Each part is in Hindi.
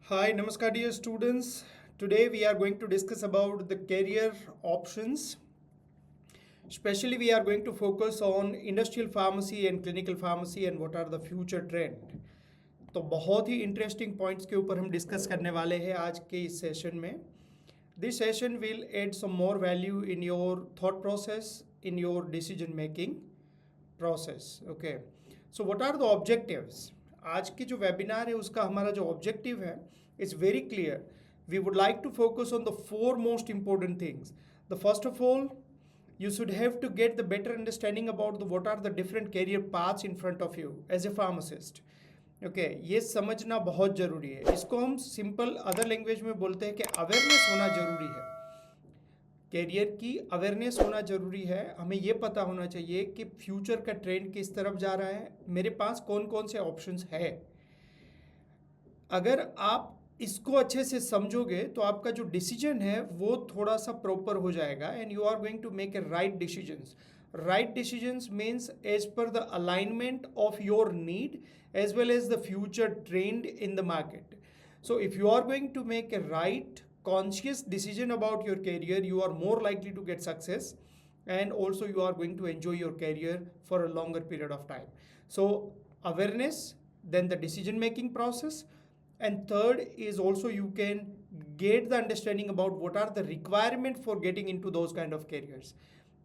Hi, Namaskar, dear students. Today we are going to discuss about the career options. Especially, we are going to focus on industrial pharmacy and clinical pharmacy and what are the future trend. तो बहुत ही इंटरेस्टिंग पॉइंट्स के ऊपर हम डिस्कस करने वाले हैं आज के इस सेशन में. This session will add some more value in your thought process, in your decision making process. Okay, so what are the objectives. आज की जो वेबिनार है उसका हमारा जो ऑब्जेक्टिव है it's very clear. We would like to focus on the four most important things. The first of all, you should have to get the better understanding about the what are the different career paths in front of you as a pharmacist. Okay, ये समझना बहुत ज़रूरी है. इसको हम सिंपल अदर लैंग्वेज में बोलते हैं कि अवेयरनेस होना ज़रूरी है. कैरियर की अवेयरनेस होना ज़रूरी है. हमें ये पता होना चाहिए कि फ्यूचर का ट्रेंड किस तरफ जा रहा है, मेरे पास कौन कौन से ऑप्शंस है. अगर आप इसको अच्छे से समझोगे तो आपका जो डिसीजन है वो थोड़ा सा प्रॉपर हो जाएगा and you are going to make a right decisions. Right decisions means as per the alignment of your need as well as the future trend in the market. So if you are going to make a right conscious decision about your career, you are more likely to get success and also you are going to enjoy your career for a longer period of time. So awareness, then the decision making process, and third is also you can get the understanding about what are the requirement for getting into those kind of careers.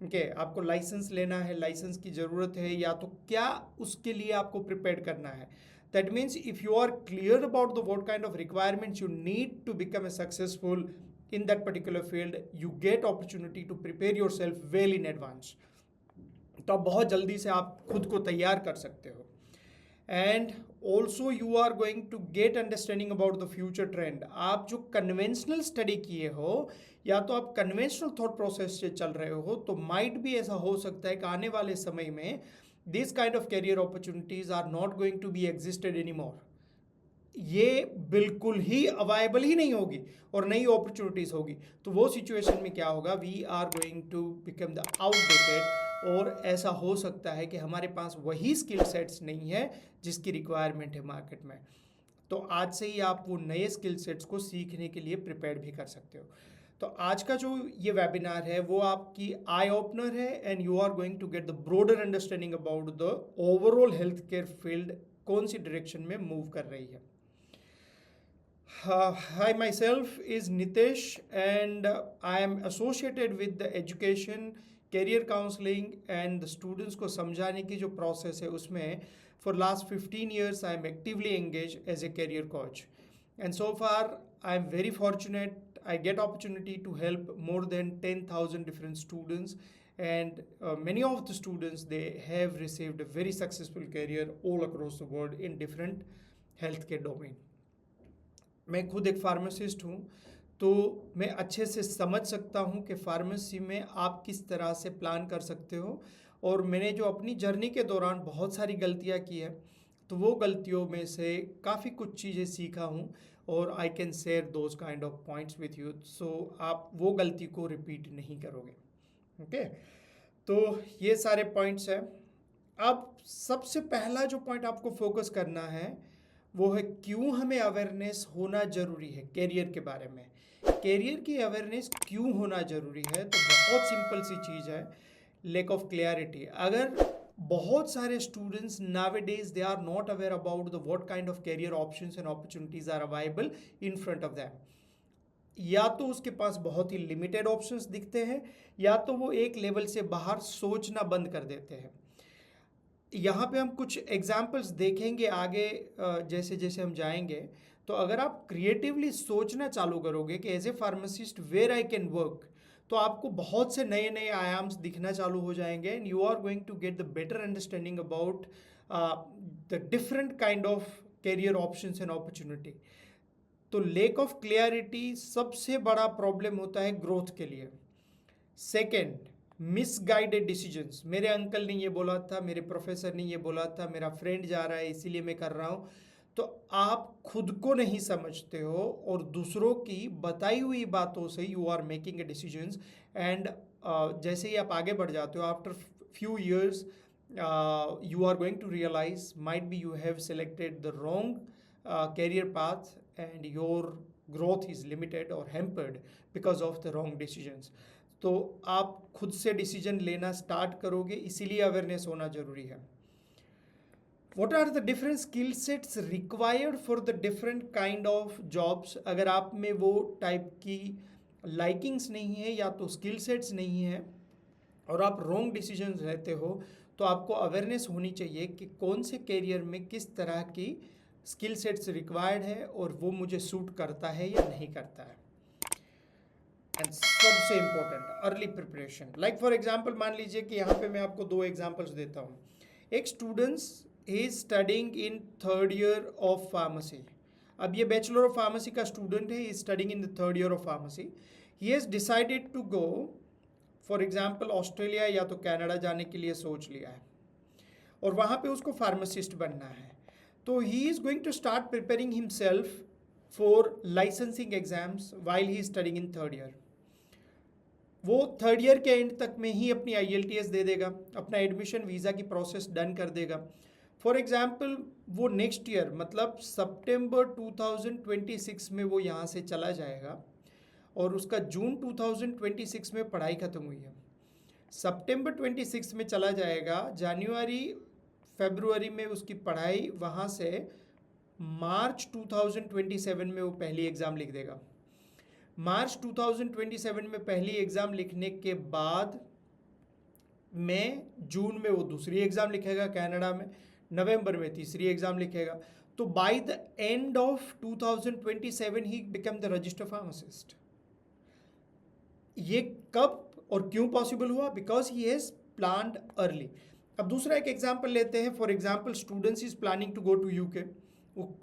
Okay, आपको लाइसेंस लेना है, लाइसेंस की ज़रूरत है या तो क्या उसके लिए आपको प्रिपेयर करना है. That means if you are clear about the what kind of requirements you need to become a successful in that particular field, you get opportunity to prepare yourself well in advance. तो आप बहुत जल्दी से आप खुद को तैयार कर सकते हो. And also you are going to get understanding about the future trend. आप जो कन्वेंशनल स्टडी किए हो या तो आप कन्वेंशनल थॉट प्रोसेस से चल रहे हो तो माइट भी ऐसा हो सकता है कि आने वाले समय में this kind of career opportunities are not going to be existed any more. ये बिल्कुल ही अवाइबल ही नहीं होगी और नई अपॉर्चुनिटीज होगी. तो वो सिचुएशन में क्या होगा, we are going to become the outdated और ऐसा हो सकता है कि हमारे पास वही स्किल सेट्स नहीं है जिसकी रिक्वायरमेंट है मार्केट में. तो आज से ही आप वो नए स्किल सेट्स को सीखने के लिए प्रिपेयर भी कर सकते हो. तो आज का जो ये वेबिनार है वो आपकी आई ओपनर है and you are going to get the broader understanding about the overall health care field कौन सी डायरेक्शन में मूव कर रही है. Hi, myself is Nitesh and I am associated with the education, career counseling and the students को समझाने की जो process है उसमें for last 15 years I am actively engaged as a career coach. And so far I am very fortunate. I get opportunity to help more than 10,000 different students and many of the students they have received a very successful career all across the world in different healthcare domain. मैं खुद एक फार्मासिस्ट हूँ तो मैं अच्छे से समझ सकता हूँ कि फार्मेसी में आप किस तरह से प्लान कर सकते हो. और मैंने जो अपनी जर्नी के दौरान बहुत सारी गलतियाँ की है तो वो गलतियों में से काफ़ी कुछ चीज़ें सीखा हूँ और I can share those kind of points with you. So आप वो गलती को रिपीट नहीं करोगे. ओके, तो ये सारे पॉइंट्स हैं. अब सबसे पहला जो पॉइंट आपको फोकस करना है वो है क्यों हमें अवेयरनेस होना ज़रूरी है कैरियर के बारे में. कैरियर की अवेयरनेस क्यों होना ज़रूरी है, तो बहुत सिंपल सी चीज़ है, लैक ऑफ क्लैरिटी. अगर बहुत सारे students nowadays they are not aware about the what kind of career options and opportunities are available in front of them. या तो उसके पास बहुत ही लिमिटेड ऑप्शंस दिखते हैं या तो वो एक लेवल से बाहर सोचना बंद कर देते हैं. यहाँ पे हम कुछ एग्जाम्पल्स देखेंगे आगे जैसे जैसे हम जाएंगे. तो अगर आप क्रिएटिवली सोचना चालू करोगे कि as a pharmacist where I can work, तो आपको बहुत से नए नए आयाम्स दिखना चालू हो जाएंगे and you are going to get the better understanding about the different kind of career options and opportunity. तो लेक ऑफ क्लियरिटी सबसे बड़ा प्रॉब्लम होता है ग्रोथ के लिए. Second, misguided decisions. मेरे अंकल ने ये बोला था, मेरे प्रोफेसर ने ये बोला था, मेरा फ्रेंड जा रहा है इसीलिए मैं कर रहा हूँ. तो आप खुद को नहीं समझते हो और दूसरों की बताई हुई बातों से you are making a decisions and जैसे ही आप आगे बढ़ जाते हो after few years you are going to realize might be you have selected the wrong career path and your growth is limited or hampered because of the wrong decisions. तो आप खुद से डिसीजन लेना स्टार्ट करोगे, इसीलिए अवेयरनेस होना जरूरी है. What are the different skill sets required for the different kind of jobs? अगर आप में वो टाइप की लाइकिंग्स नहीं है या तो स्किल सेट्स नहीं है और आप रॉन्ग डिसीजन लेते हो, तो आपको अवेयरनेस होनी चाहिए कि कौन से करियर में किस तरह की स्किल सेट्स रिक्वायर्ड है और वो मुझे सूट करता है या नहीं करता है. एंड सबसे important early preparation. Like for example मान लीजिए कि यहाँ पे मैं आपको दो एग्जांपल्स देता हूँ. एक students he studying in third year of pharmacy. अब ये बैचलर ऑफ फार्मेसी का स्टूडेंट है, is studying in the third year of pharmacy. He has decided to go for example Australia या तो कनाडा जाने के लिए सोच लिया है और वहाँ पे उसको फार्मासिस्ट बनना है. तो he is going to start preparing himself for licensing exams while he studying in third year. वो थर्ड ईयर के एंड तक में ही अपनी IELTS दे देगा, अपना एडमिशन वीज़ा की प्रोसेस डन कर देगा. फॉर एग्जाम्पल वो नेक्स्ट ईयर मतलब सितंबर 2026 में वो यहाँ से चला जाएगा और उसका जून 2026 में पढ़ाई ख़त्म हुई है. सितंबर 26 में चला जाएगा, जनवरी फरवरी में उसकी पढ़ाई, वहाँ से मार्च 2027 में वो पहली एग्ज़ाम लिख देगा. मार्च 2027 में पहली एग्ज़ाम लिखने के बाद में जून में वो दूसरी एग्ज़ाम लिखेगा कनाडा में, नवंबर में तीसरी एग्ज़ाम लिखेगा. तो by the end of 2027 he become the registered pharmacist. ये कब और क्यों पॉसिबल हुआ? Because he has planned early. अब दूसरा एक एग्जाम्पल लेते हैं. For example students is planning to go to UK.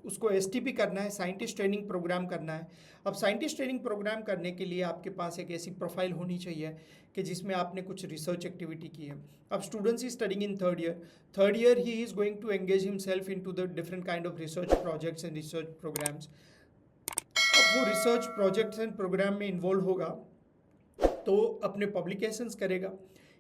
उसको STP करना है, साइंटिस्ट ट्रेनिंग प्रोग्राम करना है. अब साइंटिस्ट ट्रेनिंग प्रोग्राम करने के लिए आपके पास एक ऐसी प्रोफाइल होनी चाहिए कि जिसमें आपने कुछ रिसर्च एक्टिविटी की है. अब students is studying in third year he is going to engage himself into the different kind of research projects and research programs. अब वो रिसर्च प्रोजेक्ट्स एंड प्रोग्राम में इन्वॉल्व होगा तो अपने पब्लिकेशंस करेगा.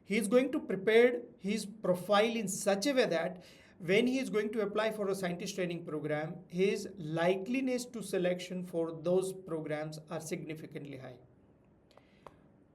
He is going to prepare his profile in such a way that when he is going to apply for a scientist training program, his likeliness to selection for those programs are significantly high.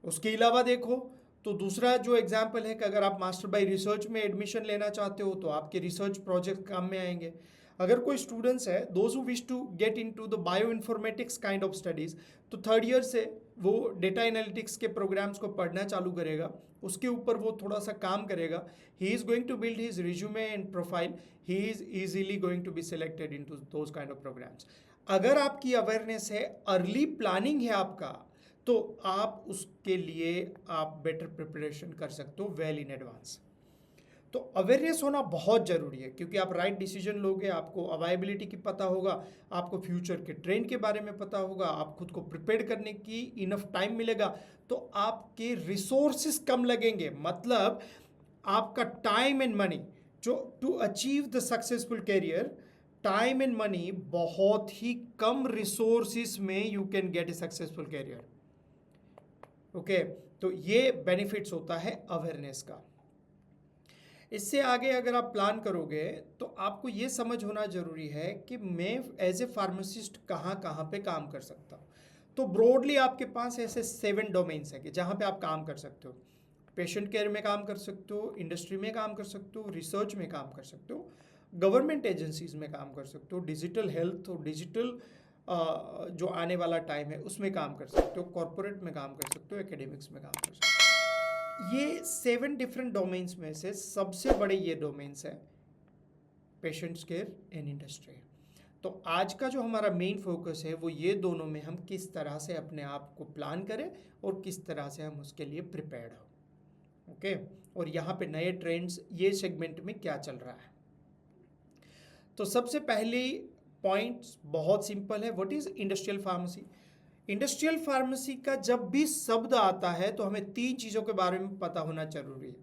उसके अलावा देखो तो दूसरा जो एग्जाम्पल है कि अगर आप मास्टर बाय रिसर्च में एडमिशन लेना चाहते हो तो आपके रिसर्च प्रोजेक्ट काम में आएंगे. अगर कोई स्टूडेंट्स है those who wish to get into the bioinformatics kind of studies, तो थर्ड ईयर से वो डेटा एनालिटिक्स के प्रोग्राम्स को पढ़ना चालू करेगा, उसके ऊपर वो थोड़ा सा काम करेगा. He is going to build his resume and profile. He is easily going to be selected into those kind of programs. अगर आपकी अवेयरनेस है, अर्ली प्लानिंग है आपका, तो आप उसके लिए आप बेटर प्रिपरेशन कर सकते हो वेल इन एडवांस. तो अवेयरनेस होना बहुत ज़रूरी है क्योंकि आप राइट डिसीजन लोगे, आपको अवाइबिलिटी की पता होगा, आपको फ्यूचर के ट्रेंड के बारे में पता होगा, आप खुद को प्रिपेयर करने की इनफ टाइम मिलेगा, तो आपके रिसोर्सेस कम लगेंगे. मतलब आपका टाइम एंड मनी जो to achieve the successful career, time and money बहुत ही कम रिसोर्सेस में you can get a successful career. Okay, तो ये बेनिफिट्स होता है अवेयरनेस का. इससे आगे अगर आप प्लान करोगे तो आपको ये समझ होना ज़रूरी है कि मैं एज ए फार्मासिस्ट कहाँ कहाँ पे काम कर सकता हूँ. तो ब्रॉडली आपके पास ऐसे 7 डोमेन्स हैं कि जहाँ पे आप काम कर सकते हो. पेशेंट केयर में काम कर सकते हो, इंडस्ट्री में काम कर सकते हो, रिसर्च में काम कर सकते हो, गवर्नमेंट एजेंसीज में काम कर सकते हो, डिजिटल हेल्थ और डिजिटल जो आने वाला टाइम है उसमें काम कर सकते हो, कॉरपोरेट में काम कर सकते हो, एकेडमिक्स में काम कर सकते हो. ये 7 डिफरेंट डोमेन्स में से सबसे बड़े ये डोमेन्स हैं पेशेंट्स केयर एंड इंडस्ट्री. तो आज का जो हमारा मेन फोकस है वो ये दोनों में हम किस तरह से अपने आप को प्लान करें और किस तरह से हम उसके लिए प्रिपेयर्ड हो. ओके, और यहाँ पे नए ट्रेंड्स ये सेगमेंट में क्या चल रहा है. तो सबसे पहली पॉइंट बहुत सिंपल है, what is industrial pharmacy. Industrial pharmacy का जब भी शब्द आता है तो हमें 3 चीज़ों के बारे में पता होना जरूरी है.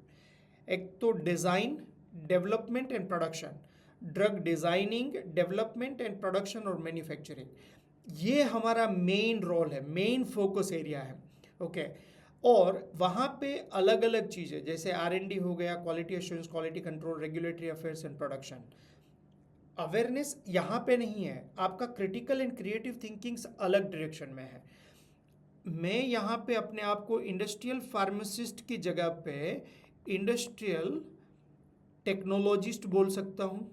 एक तो design, development and production. Drug designing, development and production और मैन्युफैक्चरिंग, ये हमारा मेन रोल है, मेन फोकस एरिया है. ओके, और वहाँ पे अलग अलग चीज़ें जैसे R&D हो गया, quality assurance, quality control, regulatory affairs and production. Awareness यहाँ पे नहीं है, आपका क्रिटिकल एंड क्रिएटिव थिंकिंग्स अलग डायरेक्शन में है। मैं यहाँ पे अपने आप को इंडस्ट्रियल फार्मासिस्ट की जगह पे इंडस्ट्रियल टेक्नोलॉजिस्ट बोल सकता हूँ।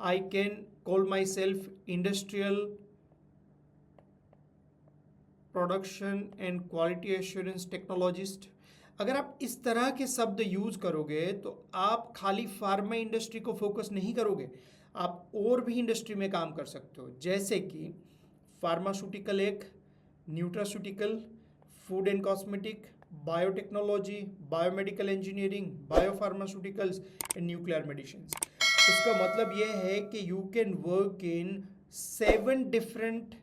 I can call my self industrial production and quality assurance technologist. अगर आप इस तरह के शब्द यूज करोगे तो आप खाली फार्मा इंडस्ट्री को फोकस नहीं करोगे, आप और भी इंडस्ट्री में काम कर सकते हो, जैसे कि फार्मास्यूटिकल, एक nutraceutical, food and cosmetic, biotechnology, biomedical engineering, biopharmaceuticals and nuclear medicine. इसका मतलब यह है कि you can work in 7 different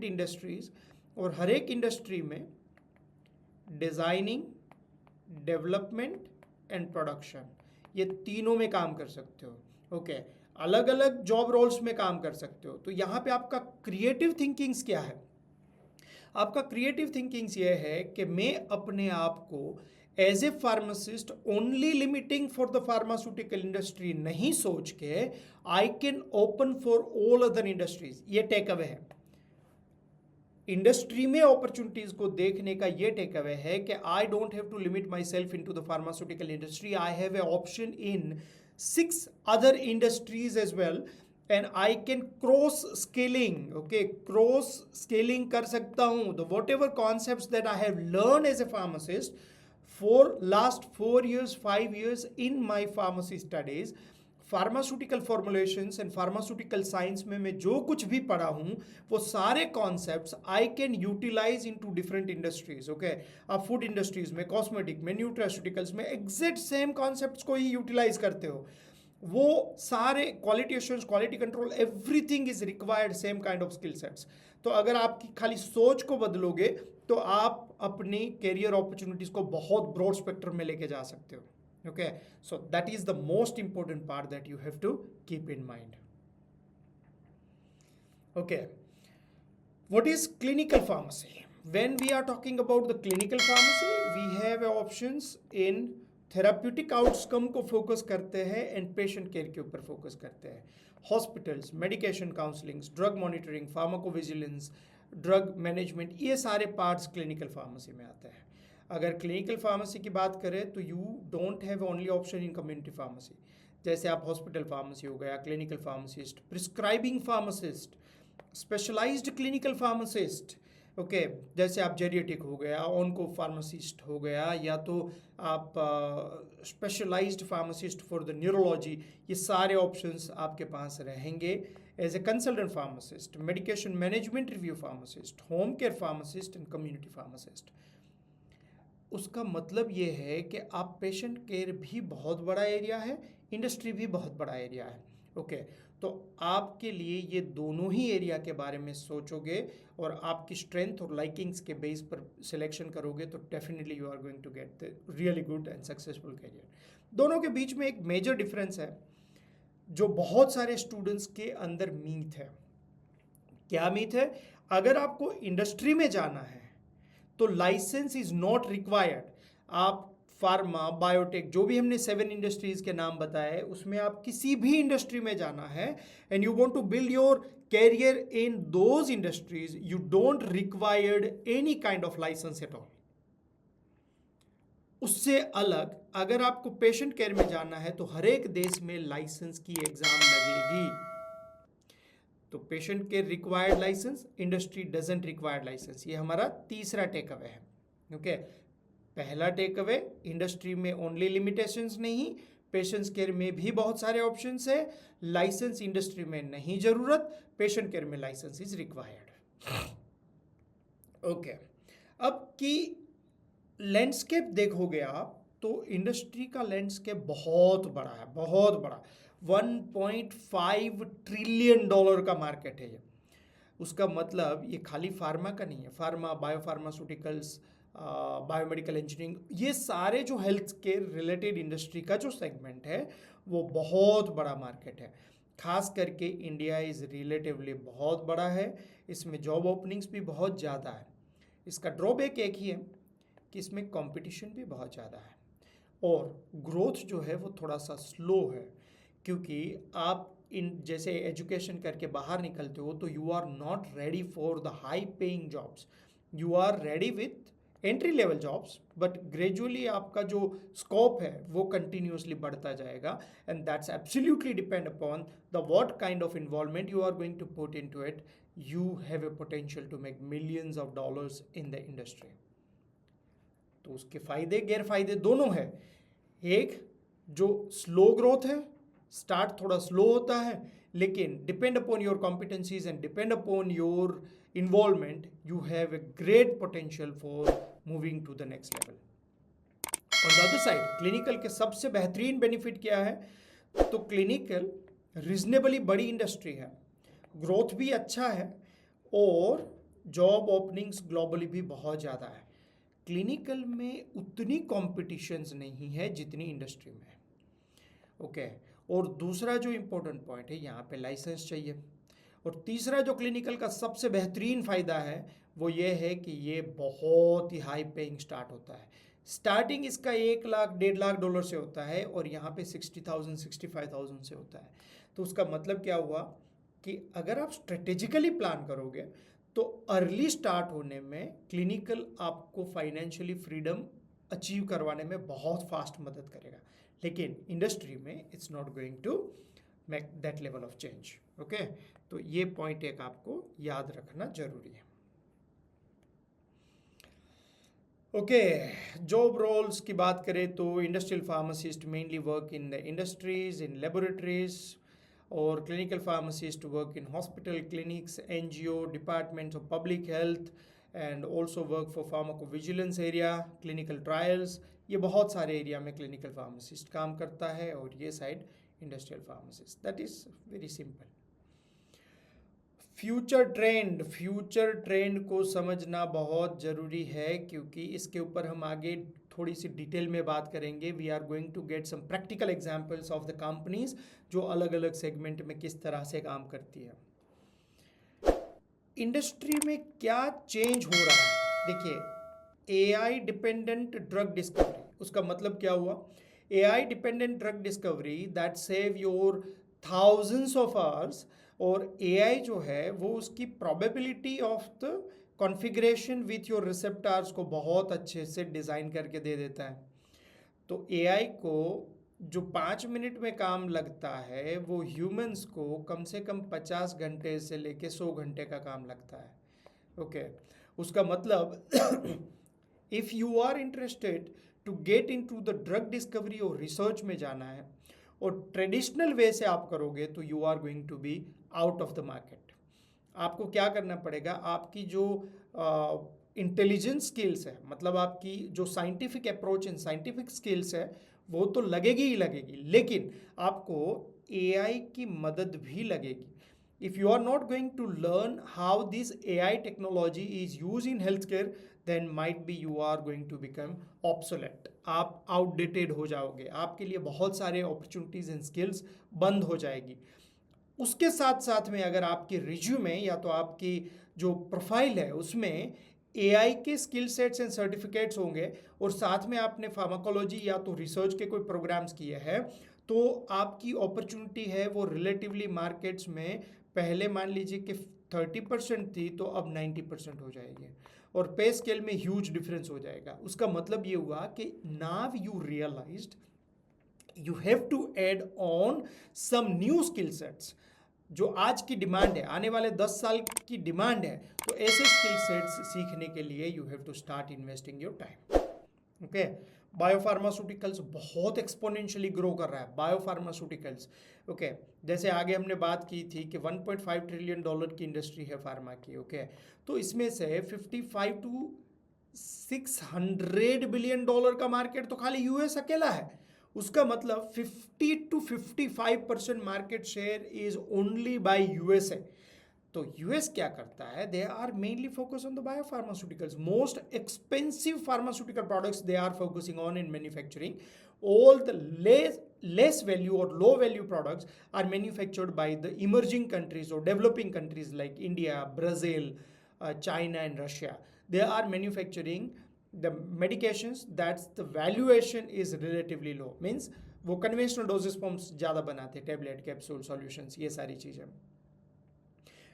industries, और हर एक इंडस्ट्री में डिज़ाइनिंग, डेवलपमेंट एंड प्रोडक्शन, ये तीनों में काम कर सकते हो। ओके, अलग अलग जॉब रोल्स में काम कर सकते हो। तो यहाँ पे आपका क्रिएटिव थिंकिंग्स क्या है? आपका क्रिएटिव थिंकिंग्स ये है कि मैं अपने आप को as a pharmacist only limiting for the pharmaceutical industry नहीं सोच के I can open for all other industries. ये टेक अवे है। इंडस्ट्री में अपॉर्चुनिटीज को देखने का ये टेक अवे है कि I don't have to limit myself into the pharmaceutical industry, I have a option in 6 other industries as well, and I can cross scaling, okay, cross scaling कर सकता हूँ। the whatever concepts that I have learned as a pharmacist for last 4 years 5 years in my pharmacy studies, pharmaceutical formulations and pharmaceutical science में मैं जो कुछ भी पढ़ा हूँ वो सारे concepts I can utilize into different industries. Okay, आप फूड इंडस्ट्रीज में, कॉस्मेटिक में, न्यूट्रास्यूटिकल्स में एग्जैक्ट सेम कॉन्सेप्ट्स को ही यूटिलाइज करते हो। वो सारे quality assurance, quality control, everything is required same kind of skill sets. तो अगर आपकी खाली सोच को बदलोगे तो आप अपनी कैरियर अपॉर्चुनिटीज को बहुत ब्रॉड स्पेक्ट्रम में लेके जा सकते हो। Okay, so that is the most important part that you have to keep in mind. Okay, what is clinical pharmacy? When we are talking about the clinical pharmacy, we have options in therapeutic outcome को फोकस करते हैं एंड पेशेंट केयर के ऊपर फोकस करते हैं। Hospitals, medication counselling, drug monitoring, pharmacovigilance, drug management, ये सारे पार्ट्स क्लिनिकल फार्मेसी में आते हैं। अगर क्लिनिकल फार्मेसी की बात करें तो you don't have only option in community pharmacy. जैसे आप हॉस्पिटल फार्मेसी हो गया, clinical pharmacist, prescribing pharmacist, specialized clinical pharmacist. Okay, जैसे आप जेरिएटिक हो गया, ऑनको फार्मासिस्ट हो गया, या तो आप specialized pharmacist for the neurology, ये सारे ऑप्शंस आपके पास रहेंगे। As a consultant pharmacist, medication management review pharmacist, home care pharmacist and community pharmacist. उसका मतलब ये है कि आप पेशेंट केयर भी बहुत बड़ा एरिया है, इंडस्ट्री भी बहुत बड़ा एरिया है। ओके, तो आपके लिए ये दोनों ही एरिया के बारे में सोचोगे और आपकी स्ट्रेंथ और लाइकिंग्स के बेस पर सिलेक्शन करोगे तो definitely you are going to get the really good and successful career. दोनों के बीच में एक मेजर डिफरेंस है जो बहुत सारे स्टूडेंट्स के अंदर मीथ है। क्या मीथ है? अगर आपको इंडस्ट्री में जाना है तो लाइसेंस इज नॉट रिक्वायर्ड। आप फार्मा, बायोटेक, जो भी हमने 7 इंडस्ट्रीज के नाम बताए, उसमें आप किसी भी इंडस्ट्री में जाना है and you want to build your career in those industries, you don't required any kind of license at all. उससे अलग अगर आपको पेशेंट केयर में जाना है तो हर एक देश में लाइसेंस की एग्जाम लगेगी। तो patient care required license, industry doesn't required license. ये हमारा तीसरा टेक अवे है। ओके, पहला टेक अवे, इंडस्ट्री में ओनली लिमिटेशंस नहीं, पेशेंट केयर में भी बहुत सारे ऑप्शंस है। लाइसेंस इंडस्ट्री में नहीं जरूरत, पेशेंट केयर में लाइसेंस इज रिक्वायर्ड। ओके, अब की लैंडस्केप देखोगे आप तो इंडस्ट्री का लैंडस्केप बहुत बड़ा है, बहुत बड़ा। 1.5 ट्रिलियन डॉलर का मार्केट है ये। उसका मतलब ये खाली फार्मा का नहीं है, फार्मा, बायोफार्मास्यूटिकल्स, बायोमेडिकल इंजीनियरिंग, ये सारे जो हेल्थ केयर रिलेटेड इंडस्ट्री का जो सेगमेंट है वो बहुत बड़ा मार्केट है। खास करके इंडिया इज़ रिलेटिवली बहुत बड़ा है, इसमें जॉब ओपनिंग्स भी बहुत ज़्यादा है। इसका ड्रॉबैक एक ही है कि इसमें कंपटीशन भी बहुत ज़्यादा है और ग्रोथ जो है वो थोड़ा सा स्लो है, क्योंकि आप इन जैसे एजुकेशन करके बाहर निकलते हो तो you are not ready for the high paying jobs, you are ready with entry level jobs, but gradually आपका जो स्कोप है वो कंटिन्यूसली बढ़ता जाएगा, and that's absolutely depend upon the what kind of involvement you are going to put into it. You have a potential to make millions of dollars in the industry. तो उसके फायदे गैर फायदे दोनों है. एक जो स्लो ग्रोथ है, स्टार्ट थोड़ा स्लो होता है, लेकिन depend upon your competencies and depend upon your involvement you have a great potential for moving to the next level. On the other side clinical के सबसे बेहतरीन बेनिफिट क्या है? तो क्लिनिकल रीजनेबली बड़ी इंडस्ट्री है, ग्रोथ भी अच्छा है और जॉब ओपनिंग्स ग्लोबली भी बहुत ज़्यादा है. क्लिनिकल में उतनी कॉम्पिटिशन्स नहीं है जितनी इंडस्ट्री में है. ओके. और दूसरा जो इम्पोर्टेंट पॉइंट है, यहाँ पे लाइसेंस चाहिए. और तीसरा जो क्लिनिकल का सबसे बेहतरीन फ़ायदा है वो ये है कि ये बहुत ही हाई पेइंग स्टार्ट होता है. स्टार्टिंग इसका 1 लाख $1.5 से होता है और यहाँ पे 60,000 65,000 से होता है. तो उसका मतलब क्या हुआ कि अगर आप स्ट्रेटेजिकली प्लान करोगे तो अर्ली स्टार्ट होने में क्लिनिकल आपको फाइनेंशियली फ्रीडम अचीव करवाने में बहुत फास्ट मदद करेगा. लेकिन इंडस्ट्री में it's not going to make that level of change. Okay. तो ये पॉइंट एक आपको याद रखना जरूरी है. ओके. जॉब रोल्स की बात करें तो industrial pharmacist mainly work in the industries, in laboratories, or clinical pharmacists work in hospital, clinics, NGO, departments of public health, and also work for pharmacovigilance area, clinical trials. ये बहुत सारे एरिया में क्लिनिकल फार्मासिस्ट काम करता है और ये side industrial pharmacist. That is very simple. Future trend को समझना बहुत ज़रूरी है क्योंकि इसके ऊपर हम आगे थोड़ी सी डिटेल में बात करेंगे. We are going to get some practical examples of the companies जो अलग अलग सेगमेंट में किस तरह से काम करती है. इंडस्ट्री में क्या चेंज हो रहा है? देखिए, एआई डिपेंडेंट ड्रग डिस्कवरी, उसका मतलब क्या हुआ? AI dependent drug discovery that save your thousands of hours. और एआई जो है वो उसकी probability of the configuration with your receptors को बहुत अच्छे से डिज़ाइन करके दे देता है. तो एआई को जो 5 मिनट में काम लगता है वो ह्यूमंस को कम से कम 50 घंटे से लेके 100 घंटे का काम लगता है. ओके. उसका मतलब if you are interested to get into the drug discovery और रिसर्च में जाना है और ट्रेडिशनल वे से आप करोगे तो you are going to be out of the market. आपको क्या करना पड़ेगा? आपकी जो इंटेलिजेंस स्किल्स है, मतलब आपकी जो scientific approach and scientific skills है वो तो लगेगी ही लगेगी, लेकिन आपको एआई की मदद भी लगेगी. If you are not going to learn how this AI technology is use in health care then might be you are going to become obsolete. आप आउटडेटेड हो जाओगे, आपके लिए बहुत सारे अपॉर्चुनिटीज़ एंड स्किल्स बंद हो जाएगी. उसके साथ साथ में अगर आपकी रिज्यूमे या तो आपकी जो प्रोफाइल है उसमें एआई के स्किल सेट्स एंड सर्टिफिकेट्स होंगे और साथ में आपने फार्माकोलॉजी या तो रिसर्च के कोई प्रोग्राम्स किए हैं, तो आपकी अपॉर्चुनिटी है वो रिलेटिवली मार्केट्स में पहले मान लीजिए कि 30% थी तो अब 90% हो जाएगी और पे स्केल में ह्यूज डिफरेंस हो जाएगा. उसका मतलब ये हुआ कि now you realized you have to add on some new skill sets जो आज की डिमांड है, आने वाले 10 साल की डिमांड है. तो ऐसे स्किल सेट्स सीखने के लिए you have to start investing your time. Okay. Biopharmaceuticals बहुत एक्सपोनेंशियली ग्रो कर रहा है. Biopharmaceuticals okay. जैसे आगे हमने बात की थी कि $1.5 ट्रिलियन की इंडस्ट्री है फार्मा की. ओके. तो इसमें से 55 to 600 बिलियन डॉलर का मार्केट तो खाली यूएस अकेला है. उसका मतलब 50 to 55% market share is only by USA. तो यूएस क्या करता है? They are mainly focus on the biopharmaceuticals. Most expensive pharmaceutical products they are focusing on in manufacturing. All the less value or low value products are manufactured by the emerging countries or developing countries like India, Brazil, China and Russia. They are manufacturing the medications that's the valuation is relatively low. Means वो कन्वेंशनल डोजेस फॉर्म्स ज़्यादा बनाते हैं, टेबलेट, कैप्सूल, सॉल्यूशंस, ये सारी चीज़ें।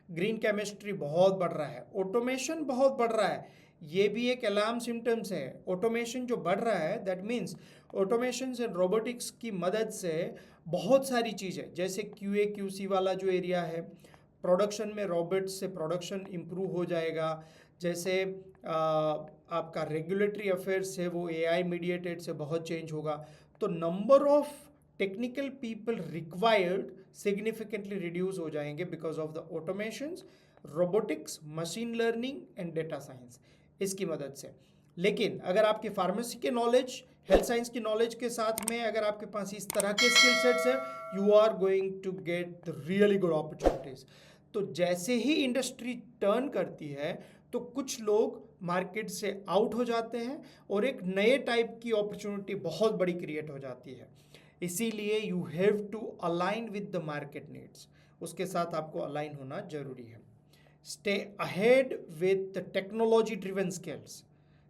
ग्रीन केमिस्ट्री बहुत बढ़ रहा है, ऑटोमेशन बहुत बढ़ रहा है, ये भी एक अलार्म सिम्टम्स है। ऑटोमेशन जो बढ़ रहा है that means automation and robotics की मदद से बहुत सारी चीज़ें, जैसे QA QC वाला जो एरिया है, प्रोडक्शन में रोबोट से प्रोडक्शन इम्प्रूव हो जाएगा। जैसे आपका रेगुलेटरी अफेयर्स है वो AI मीडिएटेड से बहुत चेंज होगा। तो number of technical people required significantly reduce हो जाएंगे because of the automations, robotics, machine learning and data science, इसकी मदद से। लेकिन अगर आपकी फार्मेसी के नॉलेज, हेल्थ साइंस की नॉलेज के साथ में अगर आपके पास इस तरह के स्किल सेट्स है, you are going to get the really good opportunities. तो जैसे ही इंडस्ट्री टर्न करती है तो कुछ लोग मार्केट से आउट हो जाते हैं और एक नए टाइप की अपॉर्चुनिटी बहुत बड़ी क्रिएट हो जाती है। इसीलिए you have to align with the market needs, उसके साथ आपको अलाइन होना जरूरी है। Stay ahead with the technology driven skills,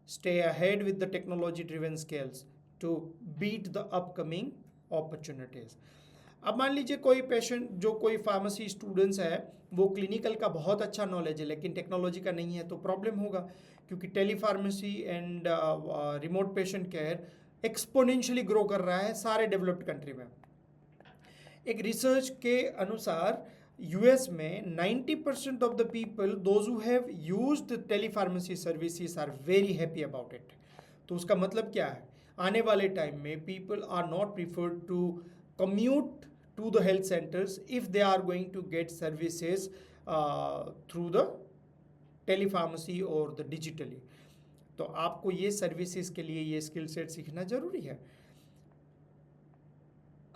stay ahead with the technology driven skills to beat the upcoming opportunities. अब मान लीजिए कोई पेशेंट, जो कोई फार्मेसी स्टूडेंट्स है, वो क्लिनिकल का बहुत अच्छा नॉलेज है लेकिन टेक्नोलॉजी का नहीं है, तो प्रॉब्लम होगा, क्योंकि telepharmacy and remote patient care exponentially grow कर रहा है सारे डेवलप्ड कंट्री में। एक रिसर्च के अनुसार US में 90% of the people those who have used telepharmacy services are very happy about it. तो उसका मतलब क्या है, आने वाले टाइम में people are not preferred to commute to the health centers if they are going to get services through the telepharmacy or the digitally। तो आपको ये सर्विसेज के लिए ये स्किल सेट सीखना जरूरी है।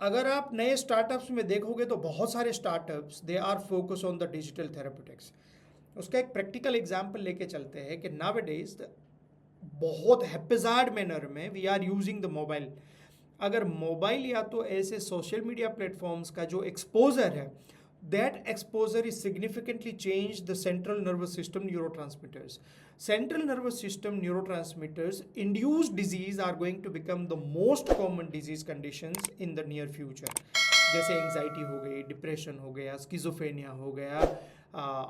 अगर आप नए स्टार्टअप्स में देखोगे तो बहुत सारे startups they are focus on the digital therapeutics. उसका एक प्रैक्टिकल एग्जांपल लेके चलते हैं कि नाउअडेज बहुत हैप्पीजार्ड मैनर में we are using the mobile. अगर मोबाइल या तो ऐसे सोशल मीडिया प्लेटफॉर्म्स का जो एक्सपोजर है, that exposure is significantly change the central nervous system neurotransmitters. Central nervous system neurotransmitters induced disease are going to become the most common disease conditions in the near future. जैसे एंग्जाइटी हो गई, डिप्रेशन हो गया, स्किज़ोफ्रेनिया हो गया,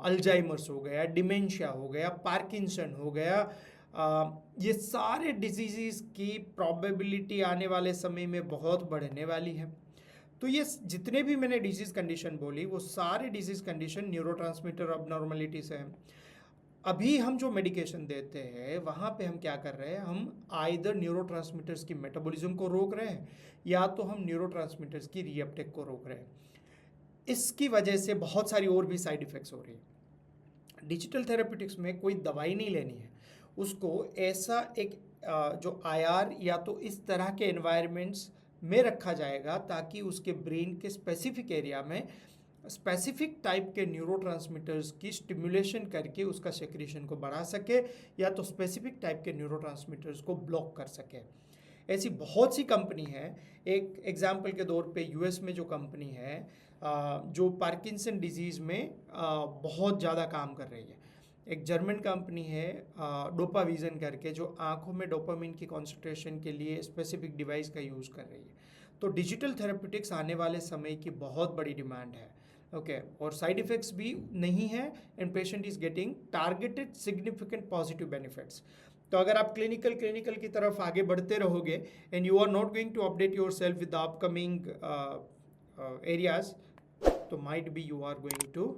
अल्जाइमर्स हो गया, डिमेंशिया हो गया, पार्किंसन हो गया, ये सारे डिजीज़ की प्रोबेबिलिटी आने वाले समय में बहुत बढ़ने वाली है। तो ये जितने भी मैंने डिजीज़ कंडीशन बोली वो सारे डिजीज़ कंडीशन न्यूरोट्रांसमीटर अबनॉर्मलिटी से हैं। अभी हम जो मेडिकेशन देते हैं वहाँ पे हम क्या कर रहे हैं, हम आइदर न्यूरोट्रांसमीटर्स की मेटाबॉलिज्म को रोक रहे हैं या तो हम न्यूरोट्रांसमीटर्स की रीअपटेक को रोक रहे हैं। इसकी वजह से बहुत सारी और भी साइड इफ़ेक्ट्स हो रही है। डिजिटल थेरेप्यूटिक्स में कोई दवाई नहीं लेनी है, उसको ऐसा एक जो IR या तो इस तरह के एनवायरनमेंट्स में रखा जाएगा ताकि उसके ब्रेन के स्पेसिफिक एरिया में स्पेसिफिक टाइप के न्यूरोट्रांसमीटर्स की स्टिमुलेशन करके उसका सेक्रेशन को बढ़ा सके या तो स्पेसिफिक टाइप के न्यूरोट्रांसमीटर्स को ब्लॉक कर सके। ऐसी बहुत सी कंपनी है। एक एग्जाम्पल के तौर पे US में जो कंपनी है जो पार्किंसन डिजीज़ में बहुत ज़्यादा काम कर रही है, एक जर्मन कंपनी है डोपाविजन करके, जो आंखों में डोपामिन की कॉन्सेंट्रेशन के लिए स्पेसिफिक डिवाइस का यूज़ कर रही है। तो डिजिटल थेरेप्यूटिक्स आने वाले समय की बहुत बड़ी डिमांड है। ओके और साइड इफ़ेक्ट्स भी नहीं है and patient is getting targeted significant positive benefits. तो अगर आप क्लिनिकल की तरफ आगे बढ़ते रहोगे and you are not going to update yourself with the upcoming areas, तो might be you are going to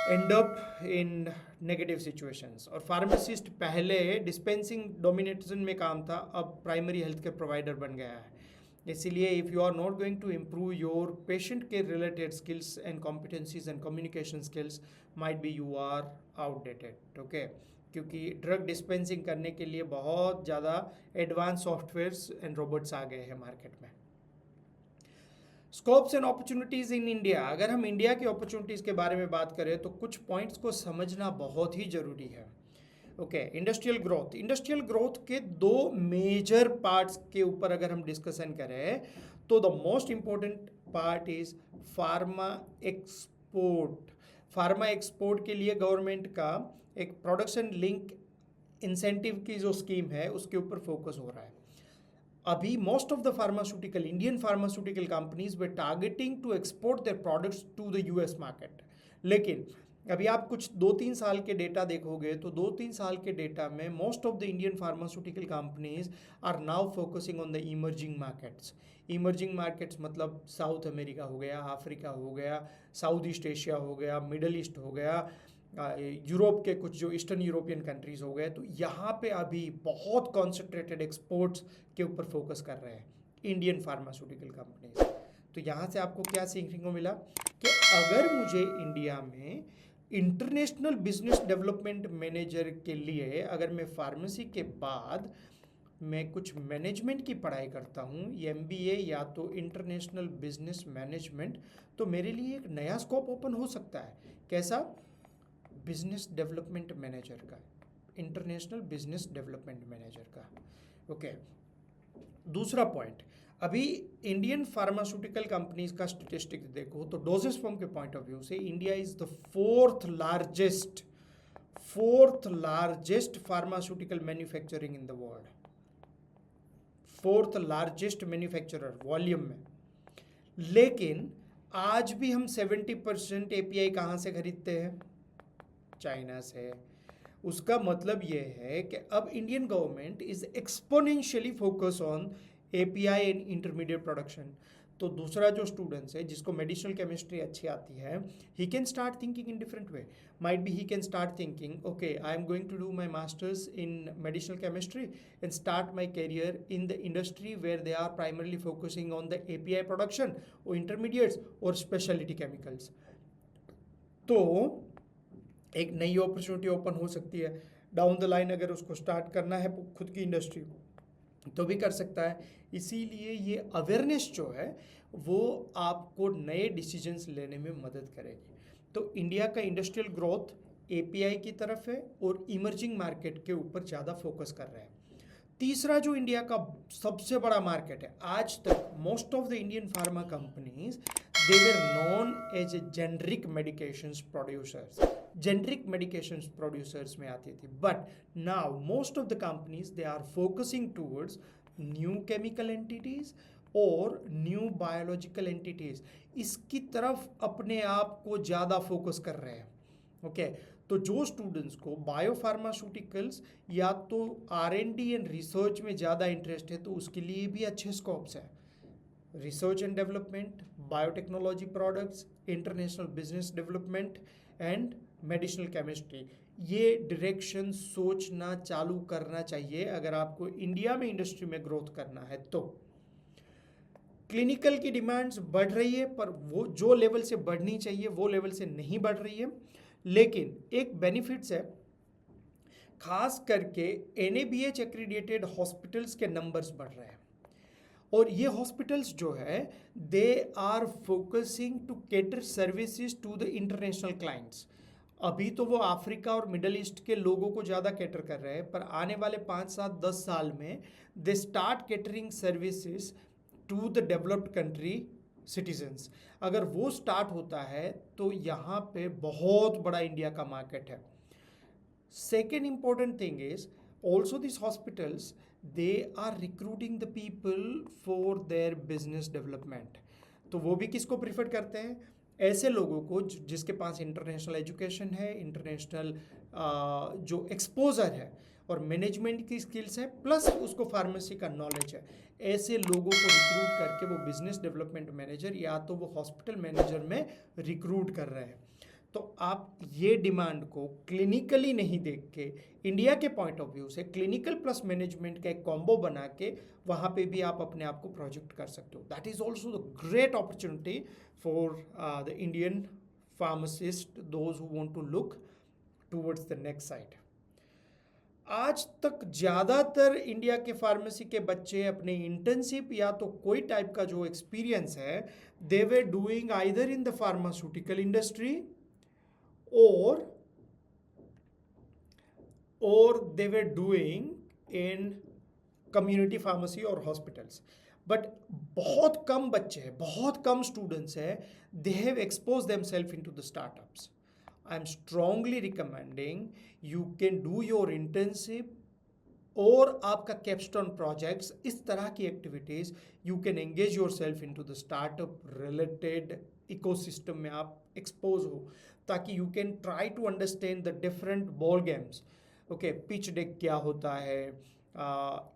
end up in negative situations. और फार्मासिस्ट पहले डिस्पेंसिंग डोमिनेशन में काम था, अब प्राइमरी हेल्थ केयर प्रोवाइडर बन गया है। इसीलिए if you are not going to improve your patient care related skills and competencies and communication skills, might be you are outdated. Okay, क्योंकि ड्रग डिस्पेंसिंग करने के लिए बहुत ज़्यादा एडवांस सॉफ्टवेयर्स एंड रोबोट्स आ गए हैं मार्केट में। Scopes and opportunities in India. अगर हम इंडिया की अपॉर्चुनिटीज़ के बारे में बात करें तो कुछ पॉइंट्स को समझना बहुत ही ज़रूरी है। ओके, इंडस्ट्रियल ग्रोथ के दो मेजर पार्ट्स के ऊपर अगर हम डिस्कशन करें तो the most important part is pharma export. Pharma export के लिए गवर्नमेंट का एक प्रोडक्शन लिंक इंसेंटिव की जो स्कीम है उसके ऊपर फोकस हो रहा है। अभी most of the pharmaceutical Indian pharmaceutical companies वे targeting to export their products to the US market. लेकिन अभी आप कुछ 2-3 साल के डेटा देखोगे तो 2-3 साल के डेटा में most of the Indian pharmaceutical companies are now focusing on the emerging markets. Emerging markets मतलब साउथ अमेरिका हो गया, अफ्रीका हो गया, साउथ ईस्ट एशिया हो गया, मिडल ईस्ट हो गया, यूरोप के कुछ जो ईस्टर्न यूरोपियन कंट्रीज़ हो गए। तो यहाँ पे अभी बहुत कॉन्सेंट्रेटेड एक्सपोर्ट्स के ऊपर फोकस कर रहे हैं इंडियन फार्मास्यूटिकल कंपनीज। तो यहाँ से आपको क्या सीखने को मिला कि अगर मुझे इंडिया में इंटरनेशनल बिजनेस डेवलपमेंट मैनेजर के लिए अगर मैं फार्मेसी के बाद मैं कुछ मैनेजमेंट की पढ़ाई करता हूँ, एमबीए या तो इंटरनेशनल बिजनेस मैनेजमेंट, तो मेरे लिए एक नया स्कोप ओपन हो सकता है। कैसा? बिजनेस डेवलपमेंट मैनेजर का, इंटरनेशनल बिजनेस डेवलपमेंट मैनेजर का। ओके, दूसरा पॉइंट, अभी इंडियन फार्मास्यूटिकल कंपनीज का स्टेटिस्टिक्स देखो तो डोजेस फॉर्म के पॉइंट ऑफ व्यू से India is the fourth largest pharmaceutical manufacturing in the world, fourth largest manufacturer volume में। लेकिन आज भी हम 70% एपीआई कहाँ से खरीदते हैं? चाइना से। उसका मतलब ये है कि अब Indian government is exponentially focus on API and intermediate production. तो दूसरा जो स्टूडेंट्स है जिसको मेडिसिनल केमिस्ट्री अच्छी आती है, he can start thinking in different way. Might be he can start thinking, okay I am going to do my masters in medicinal chemistry and start my career in the industry where they are primarily focusing on the API production और इंटरमीडिएट्स और स्पेशलिटी केमिकल्स। तो एक नई अपॉर्चुनिटी ओपन हो सकती है डाउन द लाइन। अगर उसको स्टार्ट करना है खुद की इंडस्ट्री तो भी कर सकता है। इसीलिए ये अवेयरनेस जो है वो आपको नए डिसीजंस लेने में मदद करेगी। तो इंडिया का इंडस्ट्रियल ग्रोथ एपीआई की तरफ है और इमर्जिंग मार्केट के ऊपर ज़्यादा फोकस कर रहा है। तीसरा जो इंडिया का सबसे बड़ा मार्केट है, आज तक most of the Indian pharma companies they were known as a generic medications producers, generic medications producers में आती थी। But now most of the companies they are focusing towards new chemical entities और न्यू बायोलॉजिकल एंटिटीज, इसकी तरफ अपने आप को ज़्यादा फोकस कर रहे हैं। ओके, तो जो स्टूडेंट्स को बायोफार्मास्यूटिकल्स या तो आर&डी एंड रिसर्च में ज़्यादा इंटरेस्ट है तो उसके लिए भी अच्छे स्कोप्स हैं। Research and development, biotechnology products, international business development and medicinal chemistry, ये डायरेक्शन सोचना चालू करना चाहिए अगर आपको इंडिया में इंडस्ट्री में ग्रोथ करना है। तो क्लिनिकल की डिमांड्स बढ़ रही है पर वो जो लेवल से बढ़नी चाहिए वो लेवल से नहीं बढ़ रही है। लेकिन एक बेनिफिट्स है, खास करके एनएबीएच एक्रीडिएटेड हॉस्पिटल्स के नंबर्स बढ़ रहे हैं और ये हॉस्पिटल्स जो है they are focusing to cater services to the international clients. अभी तो वो अफ्रीका और मिडल ईस्ट के लोगों को ज़्यादा कैटर कर रहे हैं, पर आने वाले 5-7-10 साल में they start catering services to the developed country citizens. अगर वो स्टार्ट होता है तो यहाँ पे बहुत बड़ा इंडिया का मार्केट है। Second important thing is also this hospitals they are recruiting the people for their business development. तो वो भी किसको प्रिफर करते हैं? ऐसे लोगों को जिसके पास इंटरनेशनल एजुकेशन है, इंटरनेशनल जो एक्सपोजर है और मैनेजमेंट की स्किल्स है, प्लस उसको फार्मेसी का नॉलेज है। ऐसे लोगों को रिक्रूट करके वो बिजनेस डेवलपमेंट मैनेजर या तो वो हॉस्पिटल मैनेजर में रिक्रूट कर रहे हैं। तो आप ये डिमांड को क्लिनिकली नहीं देख के इंडिया के पॉइंट ऑफ व्यू से क्लिनिकल प्लस मैनेजमेंट का एक कॉम्बो बना के वहाँ पे भी आप अपने आप को प्रोजेक्ट कर सकते हो। That is also the great opportunity for the Indian pharmacist, those who want to look towards the next side. आज तक ज़्यादातर इंडिया के फार्मेसी के बच्चे अपने इंटर्नशिप या तो कोई टाइप का जो एक्सपीरियंस है they were doing either in the pharmaceutical industry or they were doing in community pharmacy or hospitals. But बहुत कम बच्चे हैं, बहुत कम स्टूडेंट्स हैं, they have exposed themselves into the startups. I am strongly recommending you can do your internship और आपका कैपस्टोन प्रोजेक्ट्स, इस तरह की activities you can engage yourself into the startup related ecosystem में आप एक्सपोज हो, ताकि you can try to understand the different ball games. Okay, pitch deck क्या होता है,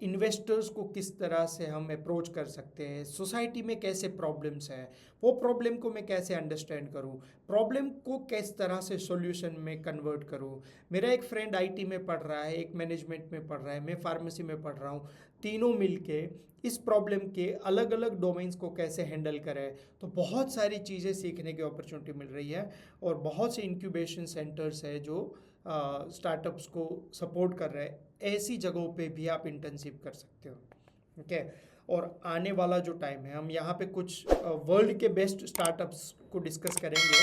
इन्वेस्टर्स को किस तरह से हम अप्रोच कर सकते हैं, सोसाइटी में कैसे प्रॉब्लम्स हैं, वो प्रॉब्लम को मैं कैसे अंडरस्टैंड करूँ, प्रॉब्लम को किस तरह से सॉल्यूशन में कन्वर्ट करूँ। मेरा एक फ्रेंड आईटी में पढ़ रहा है, एक मैनेजमेंट में पढ़ रहा है, मैं फार्मेसी में पढ़ रहा हूँ, तीनों मिलके इस प्रॉब्लम के अलग अलग डोमेन्स को कैसे हैंडल करें। तो बहुत सारी चीज़ें सीखने की अपॉर्चुनिटी मिल रही है, और बहुत से इंक्यूबेशन सेंटर्स है जो स्टार्टअप्स को सपोर्ट कर रहे हैं। ऐसी जगहों पे भी आप इंटर्नशिप कर सकते हो। ओके, और आने वाला जो टाइम है, हम यहाँ पे कुछ वर्ल्ड के बेस्ट स्टार्टअप्स को डिस्कस करेंगे,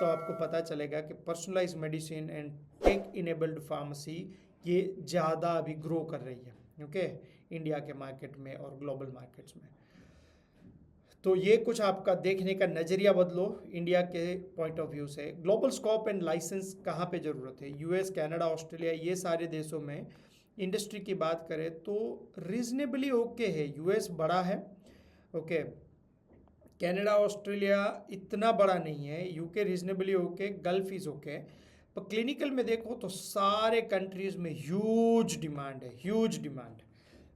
तो आपको पता चलेगा कि personalize medicine and tech enabled pharmacy ये ज़्यादा अभी ग्रो कर रही है। ओके, इंडिया के मार्केट में और ग्लोबल मार्केट्स में। तो ये कुछ आपका देखने का नज़रिया बदलो इंडिया के पॉइंट ऑफ व्यू से। ग्लोबल स्कोप एंड लाइसेंस कहाँ पे ज़रूरत है? यूएस, कनाडा, ऑस्ट्रेलिया, ये सारे देशों में इंडस्ट्री की बात करें तो रीजनेबली ओके है। यूएस बड़ा है, ओके, कनाडा, ऑस्ट्रेलिया इतना बड़ा नहीं है, UK reasonably okay, gulf is okay. पर क्लिनिकल में देखो तो सारे कंट्रीज़ में ह्यूज डिमांड है, ह्यूज डिमांड।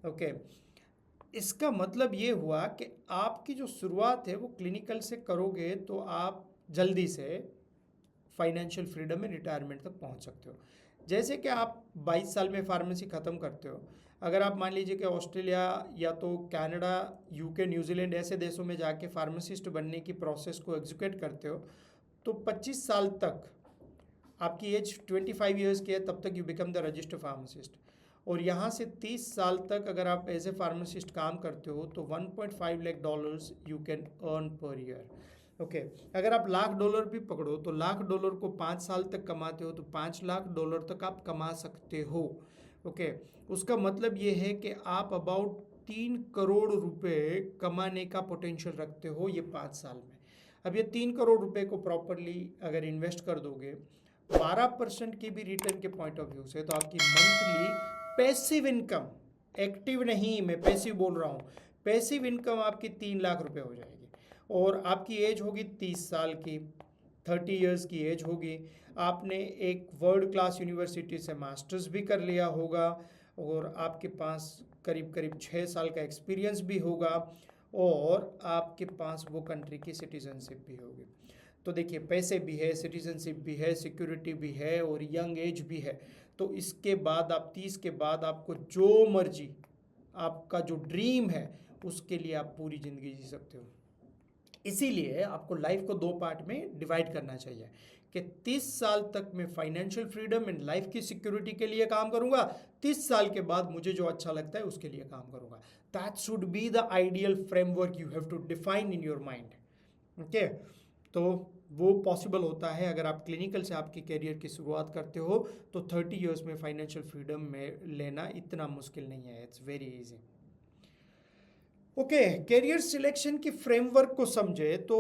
ओके, इसका मतलब ये हुआ कि आपकी जो शुरुआत है वो क्लिनिकल से करोगे तो आप जल्दी से फाइनेंशियल फ्रीडम में रिटायरमेंट तक पहुंच सकते हो। जैसे कि आप 22 साल में फार्मेसी ख़त्म करते हो, अगर आप मान लीजिए कि ऑस्ट्रेलिया या तो कनाडा, यूके, न्यूजीलैंड ऐसे देशों में जाके फार्मासिस्ट बनने की प्रोसेस को एग्जीक्यूट करते हो, तो 25 साल तक, आपकी एज 25 ईयर्स की है तब तक you become the registered pharmacist. और यहाँ से 30 साल तक अगर आप एज ए फार्मासिस्ट काम करते हो तो $1.5 lakh you can earn per year. Okay, अगर आप $1 लाख भी पकड़ो तो $1 लाख को 5 साल तक कमाते हो तो $5 लाख तक आप कमा सकते हो। ओके, उसका मतलब ये है कि आप अबाउट 3 करोड़ रुपए कमाने का पोटेंशियल रखते हो ये 5 साल में। अब ये 3 करोड़ रुपए को प्रॉपरली अगर इन्वेस्ट कर दोगे 12% की भी रिटर्न के पॉइंट ऑफ व्यू से, तो आपकी मंथली पैसिव इनकम, एक्टिव नहीं, मैं पैसिव बोल रहा हूँ, पैसिव इनकम आपकी 3 लाख रुपए हो जाएगी। और आपकी एज होगी 30 साल की, 30 इयर्स की एज होगी, आपने एक वर्ल्ड क्लास यूनिवर्सिटी से मास्टर्स भी कर लिया होगा, और आपके पास करीब करीब 6 साल का एक्सपीरियंस भी होगा, और आपके पास वो कंट्री की सिटीजनशिप भी होगी। तो देखिए, पैसे भी है, सिटीजनशिप भी है, सिक्योरिटी भी है, और यंग एज भी है। तो इसके बाद आप 30 के बाद आपको जो मर्जी, आपका जो ड्रीम है उसके लिए आप पूरी ज़िंदगी जी सकते हो। इसीलिए आपको लाइफ को 2 पार्ट में डिवाइड करना चाहिए कि 30 साल तक मैं फाइनेंशियल फ्रीडम एंड लाइफ की सिक्योरिटी के लिए काम करूंगा, 30 साल के बाद मुझे जो अच्छा लगता है उसके लिए काम करूंगा। That should be the ideal framework you have to define in your mind. Okay, तो वो पॉसिबल होता है अगर आप क्लिनिकल से आपके करियर की शुरुआत करते हो, तो 30 इयर्स में फाइनेंशियल फ्रीडम में लेना इतना मुश्किल नहीं है, it's very easy. Okay, career selection की फ्रेमवर्क को समझे तो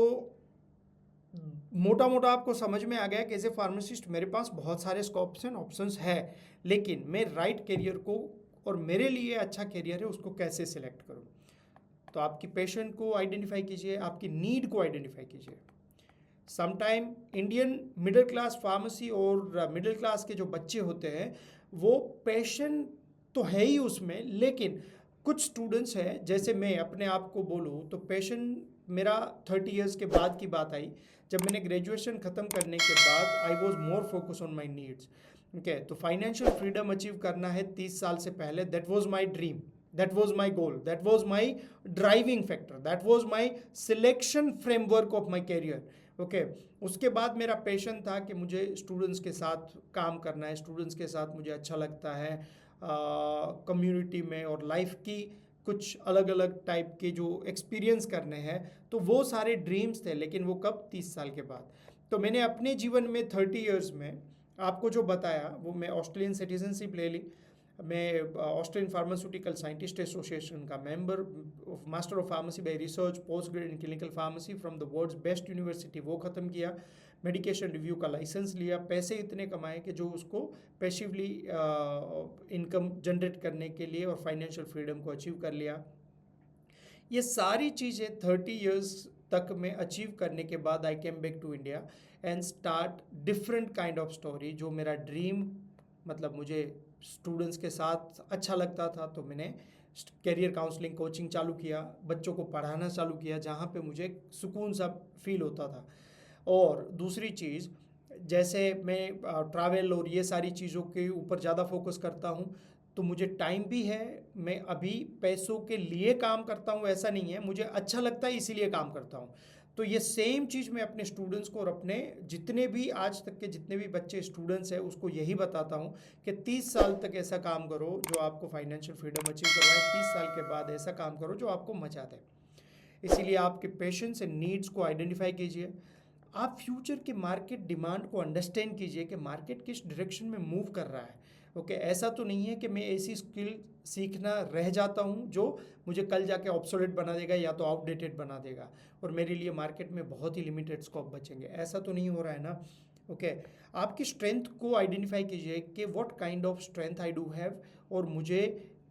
मोटा मोटा आपको समझ में आ गया कि एज ए फार्मासिस्ट मेरे पास बहुत सारे स्कोप्स एंड ऑप्शंस है, लेकिन मैं राइट करियर को, और मेरे लिए अच्छा करियर है उसको कैसे सिलेक्ट करूं। तो आपकी पैशन को आइडेंटिफाई कीजिए, आपकी नीड को आइडेंटिफाई कीजिए। Sometime Indian middle class pharmacy और मिडिल क्लास के जो बच्चे होते हैं वो पैशन तो है ही उसमें, लेकिन कुछ स्टूडेंट्स हैं, जैसे मैं अपने आप को बोलूँ तो पैशन मेरा 30 इयर्स के बाद की बात आई, जब मैंने ग्रेजुएशन ख़त्म करने के बाद I was more focus on my needs. Okay, तो फाइनेंशियल फ्रीडम अचीव करना है 30 साल से पहले, that was my dream, that was my goal, that was my driving factor, that was my selection framework of my career. Okay, उसके बाद मेरा पैशन था कि मुझे स्टूडेंट्स के साथ काम करना है, स्टूडेंट्स के साथ मुझे अच्छा लगता है, कम्युनिटी में और लाइफ की कुछ अलग अलग टाइप के जो एक्सपीरियंस करने हैं, तो वो सारे ड्रीम्स थे। लेकिन वो कब? 30 साल के बाद। तो मैंने अपने जीवन में 30 इयर्स में आपको जो बताया वो, मैं ऑस्ट्रेलियन सिटीजनशिप ले ली, मैं ऑस्ट्रेलियन फार्मास्यूटिकल साइंटिस्ट एसोसिएशन का member, master of pharmacy by research, post grad in clinical pharmacy from the world's best university, वो ख़त्म किया। मेडिकेशन रिव्यू का लाइसेंस लिया, पैसे इतने कमाए कि जो उसको पैसिवली इनकम जनरेट करने के लिए और फाइनेंशियल फ्रीडम को अचीव कर लिया। ये सारी चीज़ें 30 इयर्स तक में अचीव करने के बाद I came back to India and start different kind of story. जो मेरा ड्रीम, मतलब मुझे स्टूडेंट्स के साथ अच्छा लगता था, तो मैंने कैरियर काउंसलिंग कोचिंग चालू किया, बच्चों को पढ़ाना चालू किया, जहाँ पे मुझे सुकून सा फील होता था। और दूसरी चीज़, जैसे मैं ट्रैवल और ये सारी चीज़ों के ऊपर ज़्यादा फोकस करता हूँ, तो मुझे टाइम भी है। मैं अभी पैसों के लिए काम करता हूँ ऐसा नहीं है, मुझे अच्छा लगता है इसीलिए काम करता हूँ। तो ये सेम चीज़ मैं अपने स्टूडेंट्स को और अपने जितने भी आज तक के जितने भी बच्चे स्टूडेंट्स हैं उसको यही बताता हूँ कि 30 साल तक ऐसा काम करो जो आपको फाइनेंशियल फ्रीडम अचीव करवाए, 30 साल के बाद ऐसा काम करो जो आपको मजा दे। इसीलिए आपके पेशेंट्स एंड नीड्स को आइडेंटिफाई कीजिए, आप फ्यूचर के मार्केट डिमांड को अंडरस्टैंड कीजिए कि मार्केट किस डायरेक्शन में मूव कर रहा है। ओके, ऐसा तो नहीं है कि मैं ऐसी स्किल सीखना रह जाता हूँ जो मुझे कल जाके ऑब्सोलेट बना देगा या तो आउटडेटेड बना देगा और मेरे लिए मार्केट में बहुत ही लिमिटेड स्कोप बचेंगे, ऐसा तो नहीं हो रहा है ना। ओके, आपकी स्ट्रेंथ को आइडेंटिफाई कीजिए कि what kind of strength I do have और मुझे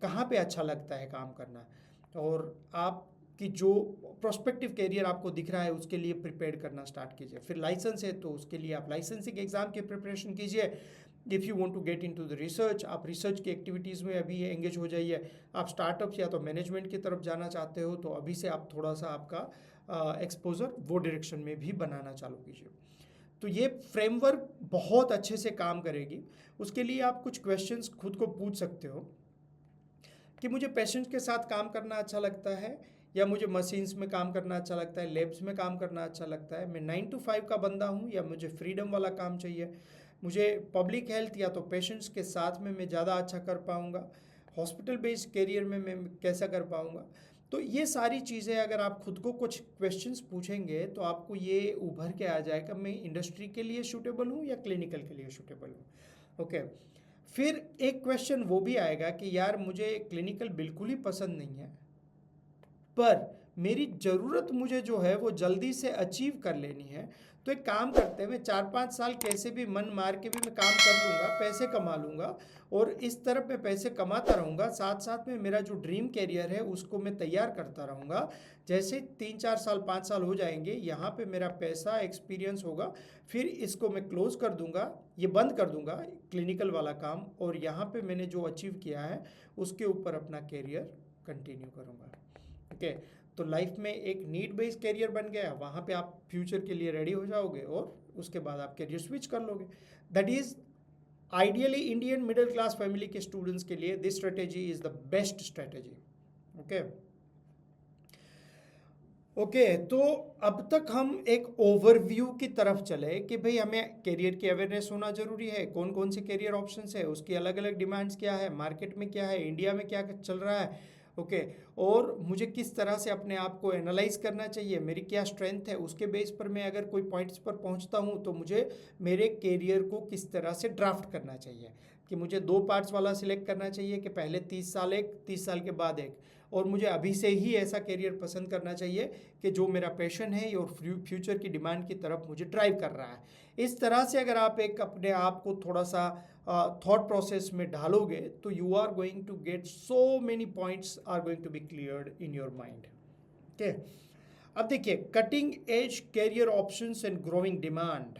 कहाँ पे अच्छा लगता है काम करना, और आप कि जो प्रोस्पेक्टिव कैरियर आपको दिख रहा है उसके लिए प्रिपेयर करना स्टार्ट कीजिए। फिर लाइसेंस है तो उसके लिए आप लाइसेंसिंग एग्ज़ाम की प्रिपरेशन कीजिए। If you want to get into the research, आप रिसर्च की एक्टिविटीज़ में अभी एंगेज हो जाइए। आप स्टार्टअप्स या तो मैनेजमेंट की तरफ जाना चाहते हो तो अभी से आप थोड़ा सा आपका एक्सपोजर वो डायरेक्शन में भी बनाना चालू कीजिए। तो ये फ्रेमवर्क बहुत अच्छे से काम करेगी। उसके लिए आप कुछ क्वेश्चंस खुद को पूछ सकते हो कि मुझे पेशेंट्स के साथ काम करना अच्छा लगता है या मुझे मशीन्स में काम करना अच्छा लगता है, लैब्स में काम करना अच्छा लगता है, मैं 9 to 5 का बंदा हूँ या मुझे फ्रीडम वाला काम चाहिए, मुझे पब्लिक हेल्थ या तो पेशेंट्स के साथ में मैं ज़्यादा अच्छा कर पाऊँगा, हॉस्पिटल बेस्ड करियर में मैं कैसा कर पाऊँगा। तो ये सारी चीज़ें अगर आप खुद को कुछ क्वेश्चंस पूछेंगे तो आपको ये उभर के आ जाएगा मैं इंडस्ट्री के लिए सूटेबल हूँ या क्लिनिकल के लिए सूटेबल हूँ। ओके, फिर एक क्वेश्चन वो भी आएगा कि यार मुझे क्लिनिकल बिल्कुल ही पसंद नहीं है, पर मेरी ज़रूरत मुझे जो है वो जल्दी से अचीव कर लेनी है, तो एक काम करते हैं, मैं 4-5 साल कैसे भी मन मार के भी मैं काम कर लूँगा, पैसे कमा लूँगा और इस तरफ मैं पैसे कमाता रहूँगा, साथ साथ में मेरा जो ड्रीम कैरियर है उसको मैं तैयार करता रहूँगा। जैसे 3-4 साल 5 साल हो जाएंगे, यहाँ पे मेरा पैसा एक्सपीरियंस होगा, फिर इसको मैं क्लोज़ कर दूँगा, ये बंद कर दूँगा क्लिनिकल वाला काम, और यहाँ पे मैंने जो अचीव किया है उसके ऊपर अपना कैरियर कंटिन्यू करूँगा। ओके, तो लाइफ में एक नीड बेस्ड कैरियर बन गया, वहाँ पे आप फ्यूचर के लिए रेडी हो जाओगे और उसके बाद आप कैरियर स्विच कर लोगे। That is ideally Indian middle class family के स्टूडेंट्स के लिए this strategy is the best strategy. Okay okay, तो अब तक हम एक ओवरव्यू की तरफ चले कि भाई हमें कैरियर की अवेयरनेस होना जरूरी है, कौन कौन से कैरियर ऑप्शंस है, उसकी अलग अलग डिमांड्स क्या है, मार्केट में क्या है, इंडिया में क्या चल रहा है। ओके, और मुझे किस तरह से अपने आप को एनालाइज करना चाहिए, मेरी क्या स्ट्रेंथ है, उसके बेस पर मैं अगर कोई पॉइंट्स पर पहुंचता हूं तो मुझे मेरे कैरियर को किस तरह से ड्राफ्ट करना चाहिए, कि मुझे 2 पार्ट्स वाला सिलेक्ट करना चाहिए कि पहले 30 साल एक, 30 साल के बाद एक, और मुझे अभी से ही ऐसा कैरियर पसंद करना चाहिए कि जो मेरा पैशन है और फ्यूचर की डिमांड की तरफ मुझे ड्राइव कर रहा है। इस तरह से अगर आप एक अपने आप को थोड़ा सा थॉट प्रोसेस में ढालोगे तो you are going to get so many points are going to be cleared in your mind. Okay, अब देखिए, cutting edge career options and growing demand,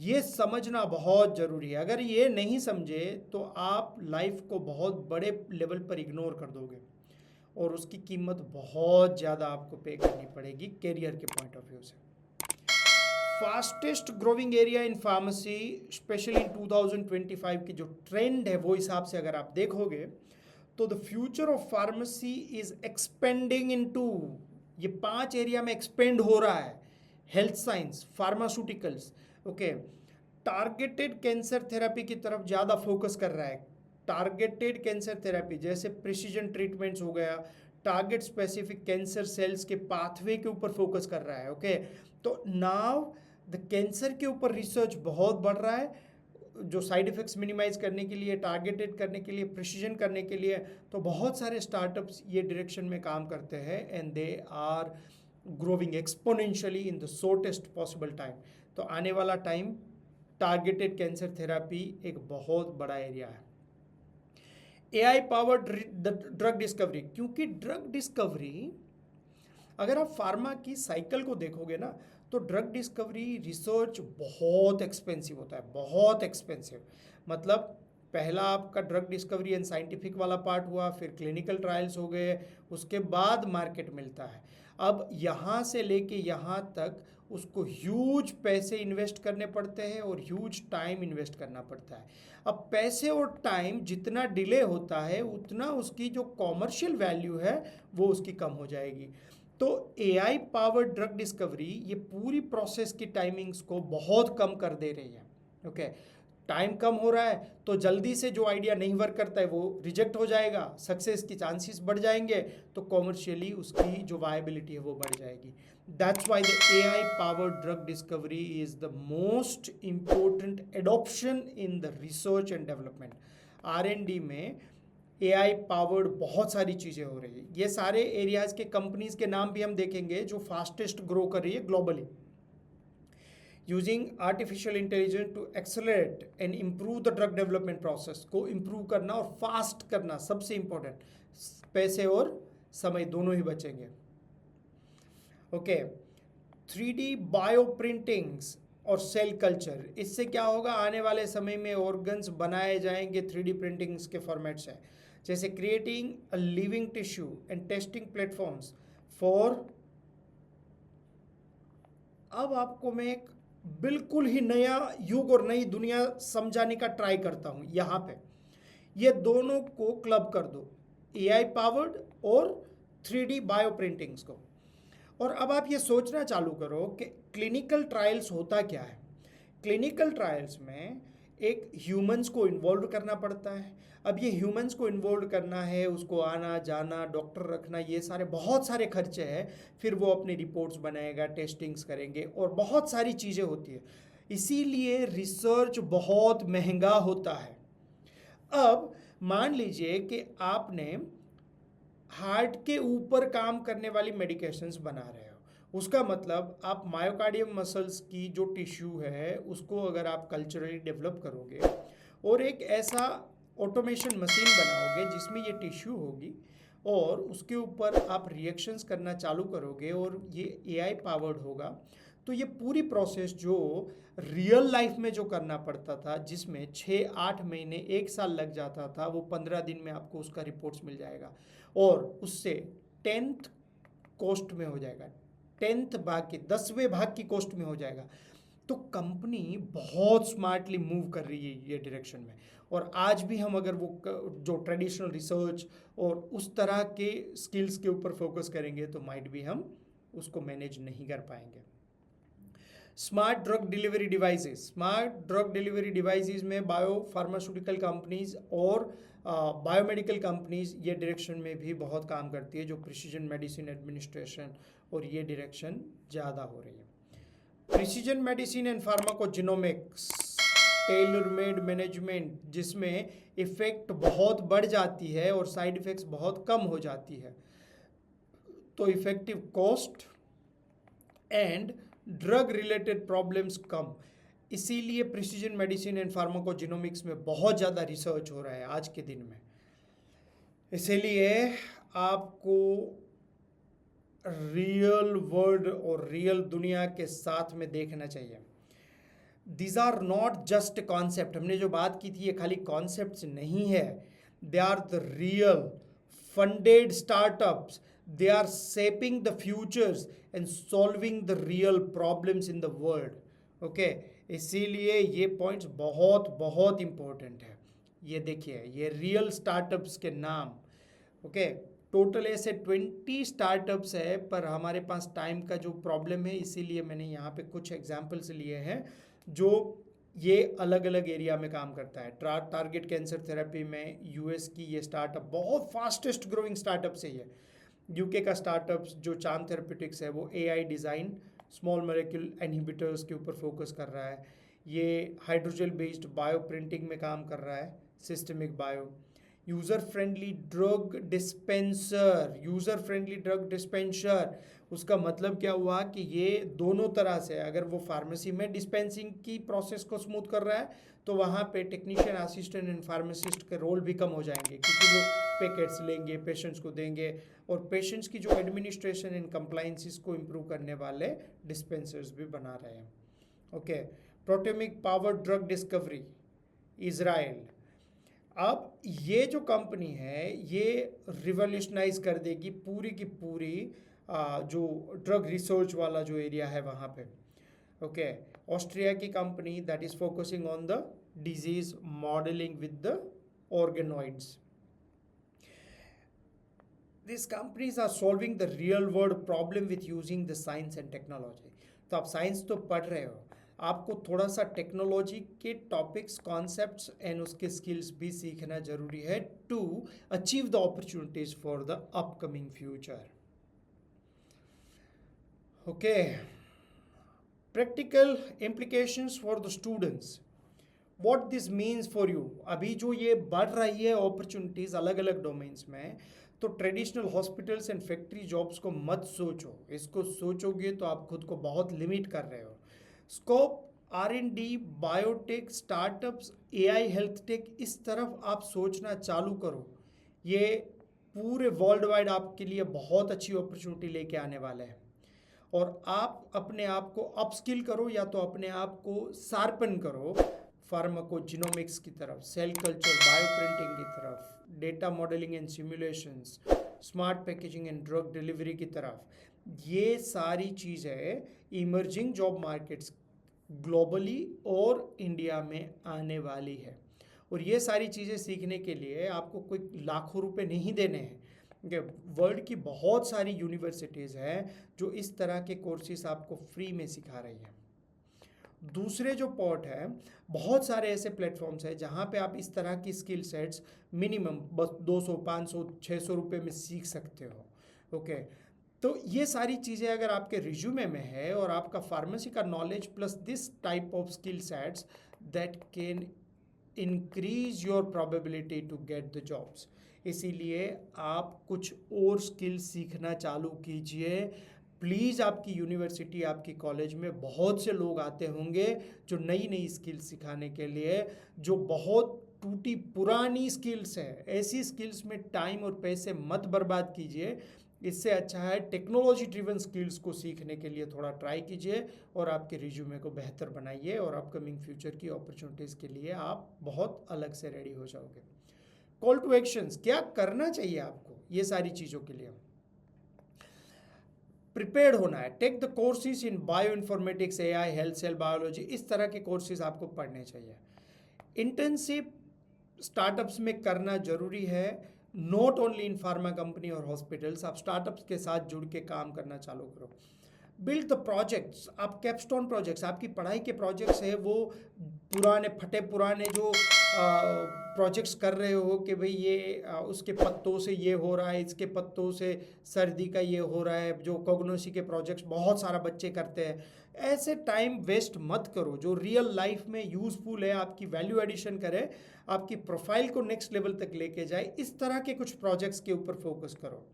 ये समझना बहुत ज़रूरी है। अगर ये नहीं समझे तो आप लाइफ को बहुत बड़े लेवल पर इग्नोर कर दोगे और उसकी कीमत बहुत ज़्यादा आपको पे करनी पड़ेगी कैरियर के पॉइंट ऑफ व्यू से। Fastest growing area in pharmacy specially in 2025 की जो ट्रेंड है वो हिसाब से अगर आप देखोगे तो the future of pharmacy is expanding into, ये 5 एरिया में एक्सपेंड हो रहा है। Health science, pharmaceuticals, okay, targeted cancer therapy की तरफ ज़्यादा फोकस कर रहा है। टारगेटेड कैंसर थेरेपी जैसे प्रिसीजन ट्रीटमेंट्स हो गया, टारगेट स्पेसिफिक कैंसर सेल्स के पाथवे के ऊपर फोकस कर रहा है। ओके, तो नाउ द कैंसर के ऊपर रिसर्च बहुत बढ़ रहा है, जो साइड इफ़ेक्ट्स मिनिमाइज़ करने के लिए, टारगेटेड करने के लिए, प्रिसीजन करने के लिए, तो बहुत सारे स्टार्टअप्स ये डायरेक्शन में काम करते हैं and they are growing exponentially in the shortest possible time. तो आने वाला टाइम टारगेटेड कैंसर थेरापी एक बहुत बड़ा एरिया है। AI पावर्ड ड्रग डिस्कवरी, क्योंकि ड्रग डिस्कवरी, अगर आप फार्मा की साइकिल को देखोगे ना, तो ड्रग डिस्कवरी रिसर्च बहुत एक्सपेंसिव होता है, बहुत एक्सपेंसिव। मतलब पहला आपका ड्रग डिस्कवरी एंड साइंटिफिक वाला पार्ट हुआ, फिर क्लिनिकल ट्रायल्स हो गए, उसके बाद मार्केट मिलता है। अब यहाँ से लेके यहाँ तक उसको ह्यूज पैसे इन्वेस्ट करने पड़ते हैं और ह्यूज टाइम इन्वेस्ट करना पड़ता है। अब पैसे और टाइम जितना डिले होता है उतना उसकी जो कॉमर्शियल वैल्यू है वो उसकी कम हो जाएगी। तो AI पावर्ड ड्रग डिस्कवरी ये पूरी प्रोसेस की टाइमिंग्स को बहुत कम कर दे रही है। ओके, टाइम कम हो रहा है तो जल्दी से जो आइडिया नहीं वर्क करता है वो रिजेक्ट हो जाएगा, सक्सेस की चांसेस बढ़ जाएंगे, तो कॉमर्शियली उसकी जो वायबिलिटी है वो बढ़ जाएगी। That's why the AI powered drug discovery is the most important adoption in the research and development. R&D में AI पावर्ड बहुत सारी चीज़ें हो रही है। ये सारे एरियाज़ के कंपनीज के नाम भी हम देखेंगे जो फास्टेस्ट ग्रो कर रही है globally. Using artificial intelligence to accelerate and improve the drug development process को इम्प्रूव करना और फास्ट करना सबसे इम्पोर्टेंट, पैसे और समय दोनों ही बचेंगे। ओके, 3D बायो प्रिंटिंग्स और सेल कल्चर, इससे क्या होगा, आने वाले समय में ऑर्गन्स बनाए जाएंगे 3D प्रिंटिंग्स के फॉर्मेट से, जैसे creating a living tissue and testing platforms for. अब आपको मैं एक बिल्कुल ही नया युग और नई दुनिया समझाने का ट्राई करता हूँ। यहाँ पे ये दोनों को क्लब कर दो, AI पावर्ड और 3D बायो प्रिंटिंग्स को, और अब आप ये सोचना चालू करो कि क्लिनिकल ट्रायल्स होता क्या है। क्लिनिकल ट्रायल्स में एक ह्यूमंस को इन्वॉल्व करना पड़ता है। अब ये ह्यूमंस को इन्वॉल्व करना है, उसको आना जाना, डॉक्टर रखना, ये सारे बहुत सारे खर्चे हैं। फिर वो अपनी रिपोर्ट्स बनाएगा, टेस्टिंग्स करेंगे और बहुत सारी चीज़ें होती है, इसीलिए रिसर्च बहुत महंगा होता है। अब मान लीजिए कि आपने हार्ट के ऊपर काम करने वाली मेडिकेशंस बना रहे हो, उसका मतलब आप मायोकार्डियम मसल्स की जो टिश्यू है उसको अगर आप कल्चरली डेवलप करोगे और एक ऐसा ऑटोमेशन मशीन बनाओगे जिसमें ये टिश्यू होगी और उसके ऊपर आप रिएक्शंस करना चालू करोगे और ये AI पावर्ड होगा, तो ये पूरी प्रोसेस जो रियल लाइफ में जो करना पड़ता था, जिसमें 6-8 महीने 1 साल लग जाता था, वो 15 दिन में आपको उसका रिपोर्ट्स मिल जाएगा और उससे 10th कॉस्ट में हो जाएगा, 10th भाग की 10वें भाग की कॉस्ट में हो जाएगा। तो कंपनी बहुत स्मार्टली मूव कर रही है ये डायरेक्शन में, और आज भी हम अगर वो जो ट्रेडिशनल रिसर्च और उस तरह के स्किल्स के ऊपर फोकस करेंगे तो माइट भी हम उसको मैनेज नहीं कर पाएंगे। Smart drug delivery devices, smart drug delivery devices में बायो फार्मास्यूटिकल कंपनीज और बायोमेडिकल कंपनीज ये डायरेक्शन में भी बहुत काम करती है, जो प्रिसीजन मेडिसिन एडमिनिस्ट्रेशन और ये डायरेक्शन ज़्यादा हो रही है। Precision medicine and pharmacogenomics, tailor made management, जिसमें इफ़ेक्ट बहुत बढ़ जाती है और साइड इफ़ेक्ट्स बहुत कम हो जाती है, तो effective cost and drug related problems कम, इसीलिए प्रिसीजन मेडिसिन एंड फार्माकोजिनोमिक्स में बहुत ज़्यादा रिसर्च हो रहा है आज के दिन में। इसीलिए आपको रियल वर्ल्ड और रियल दुनिया के साथ में देखना चाहिए। These are not just concept, हमने जो बात की थी ये खाली कॉन्सेप्ट्स नहीं है, they are the real funded startups, they are shaping the futures and solving the real problems in the world. okay, इसीलिए ये पॉइंट्स बहुत बहुत इम्पोर्टेंट है। ये देखिए, ये रियल स्टार्टअप्स के नाम। ओके, टोटल ऐसे 20 स्टार्टअप्स है, पर हमारे पास टाइम का जो प्रॉब्लम है इसीलिए मैंने यहाँ पे कुछ एग्जांपल्स लिए हैं जो ये अलग अलग एरिया में काम करता है। टारगेट कैंसर थेरेपी में US की ये स्टार्टअप बहुत फास्टेस्ट ग्रोइंग स्टार्टअप से ही है। UK का स्टार्टअप जो चांद थेरेप्यूटिक्स है वो AI design small molecule inhibitors के ऊपर फोकस कर रहा है। ये हाइड्रोजल बेस्ड बायो प्रिंटिंग में काम कर रहा है, systemic bio. User friendly drug dispenser, user friendly drug dispenser, उसका मतलब क्या हुआ कि ये दोनों तरह से, अगर वो फार्मेसी में डिस्पेंसिंग की प्रोसेस को स्मूथ कर रहा है तो वहाँ पे टेक्नीशियन असिस्टेंट एंड फार्मासिस्ट के रोल भी कम हो जाएंगे, क्योंकि वो पैकेट्स लेंगे, पेशेंट्स को देंगे, और पेशेंट्स की जो एडमिनिस्ट्रेशन एंड कंप्लाइंसिस को इम्प्रूव करने वाले डिस्पेंसर्स भी बना रहे हैं। Okay, proteomic power drug discovery, Israel. अब ये जो कंपनी है ये रिवोल्यूशनाइज कर देगी पूरी की पूरी जो ड्रग रिसर्च वाला जो एरिया है वहाँ पे। ओके, ऑस्ट्रिया की company that is focusing on the disease modelling with the organoids. These companies are solving the real world problem with using the science and technology. तो आप साइंस तो पढ़ रहे हो, आपको थोड़ा सा टेक्नोलॉजी के टॉपिक्स, कॉन्सेप्ट्स एंड उसके स्किल्स भी सीखना जरूरी है to achieve the opportunities for the upcoming future. Okay, practical implications for the students, what this means for you. अभी जो ये बढ़ रही है अपॉर्चुनिटीज़ अलग अलग डोमेन्स में, तो traditional hospitals and factory jobs को मत सोचो, इसको सोचोगे तो आप खुद को बहुत लिमिट कर रहे हो। Scope R&D, biotech, startups, AI, health take, इस तरफ आप सोचना चालू करो। ये पूरे वर्ल्ड वाइड आपके लिए बहुत अच्छी अपॉर्चुनिटी लेके आने वाले हैं, और आप अपने आप को अपस्किल करो या तो अपने आप को शार्पन करो फार्माकोजिनोमिक्स की तरफ, सेल कल्चर, बायो प्रिंटिंग की तरफ, data modelling and simulations, smart packaging and drug delivery की तरफ। ये सारी चीज़ें इमर्जिंग जॉब मार्केट्स ग्लोबली और इंडिया में आने वाली है, और ये सारी चीज़ें सीखने के लिए आपको कोई लाखों रुपए नहीं देने हैं। वर्ल्ड की बहुत सारी यूनिवर्सिटीज़ हैं जो इस तरह के कोर्सेज आपको फ्री में सिखा रही हैं। दूसरे जो पॉट है, बहुत सारे ऐसे प्लेटफॉर्म्स हैं जहाँ पे आप इस तरह की स्किल सेट्स मिनिमम बस 200, 500, 600 रुपये में सीख सकते हो। ओके, तो ये सारी चीज़ें अगर आपके रिज्यूमे में है और आपका फार्मेसी का knowledge plus this type of skill sets, that can increase your probability to get the jobs. इसीलिए आप कुछ और स्किल सीखना चालू कीजिए प्लीज़। आपकी यूनिवर्सिटी, आपकी कॉलेज में बहुत से लोग आते होंगे जो नई नई स्किल्स सिखाने के लिए, जो बहुत टूटी पुरानी स्किल्स है, ऐसी स्किल्स में टाइम और पैसे मत बर्बाद कीजिए। इससे अच्छा है टेक्नोलॉजी ड्रिवन स्किल्स को सीखने के लिए थोड़ा ट्राई कीजिए और आपके रिज्यूमे को बेहतर बनाइए, और अपकमिंग फ्यूचर की अपॉर्चुनिटीज़ के लिए आप बहुत अलग से रेडी हो जाओगे। कॉल टू एक्शंस, क्या करना चाहिए आपको ये सारी चीज़ों के लिए? प्रिपेयर्ड होना है। Take the courses in bioinformatics, AI, health, cell biology, इस तरह के कोर्सेज आपको पढ़ने चाहिए। इंटर्नशिप स्टार्टअप्स में करना जरूरी है, not only in pharma company और हॉस्पिटल्स। आप स्टार्टअप्स के साथ जुड़ के काम करना चालू करो। बिल्ड द प्रोजेक्ट्स, आप कैपस्टोन प्रोजेक्ट्स, आपकी पढ़ाई के प्रोजेक्ट्स है वो पुराने फटे पुराने जो प्रोजेक्ट्स कर रहे हो कि भाई ये उसके पत्तों से ये हो रहा है, इसके पत्तों से सर्दी का ये हो रहा है, जो कॉग्नोसी के प्रोजेक्ट्स बहुत सारा बच्चे करते हैं, ऐसे टाइम वेस्ट मत करो। जो रियल लाइफ में यूज़फुल है, आपकी वैल्यू एडिशन करे, आपकी प्रोफाइल को नेक्स्ट लेवल तक लेके जाए, इस तरह के कुछ प्रोजेक्ट्स के ऊपर फोकस करो।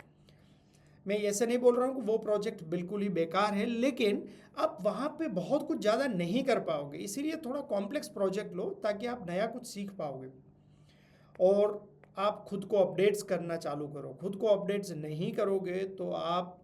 मैं ऐसे नहीं बोल रहा हूँ कि वो प्रोजेक्ट बिल्कुल ही बेकार है, लेकिन आप वहाँ पे बहुत कुछ ज़्यादा नहीं कर पाओगे, इसीलिए थोड़ा कॉम्प्लेक्स प्रोजेक्ट लो ताकि आप नया कुछ सीख पाओगे। और आप खुद को अपडेट्स करना चालू करो। खुद को अपडेट्स नहीं करोगे तो आप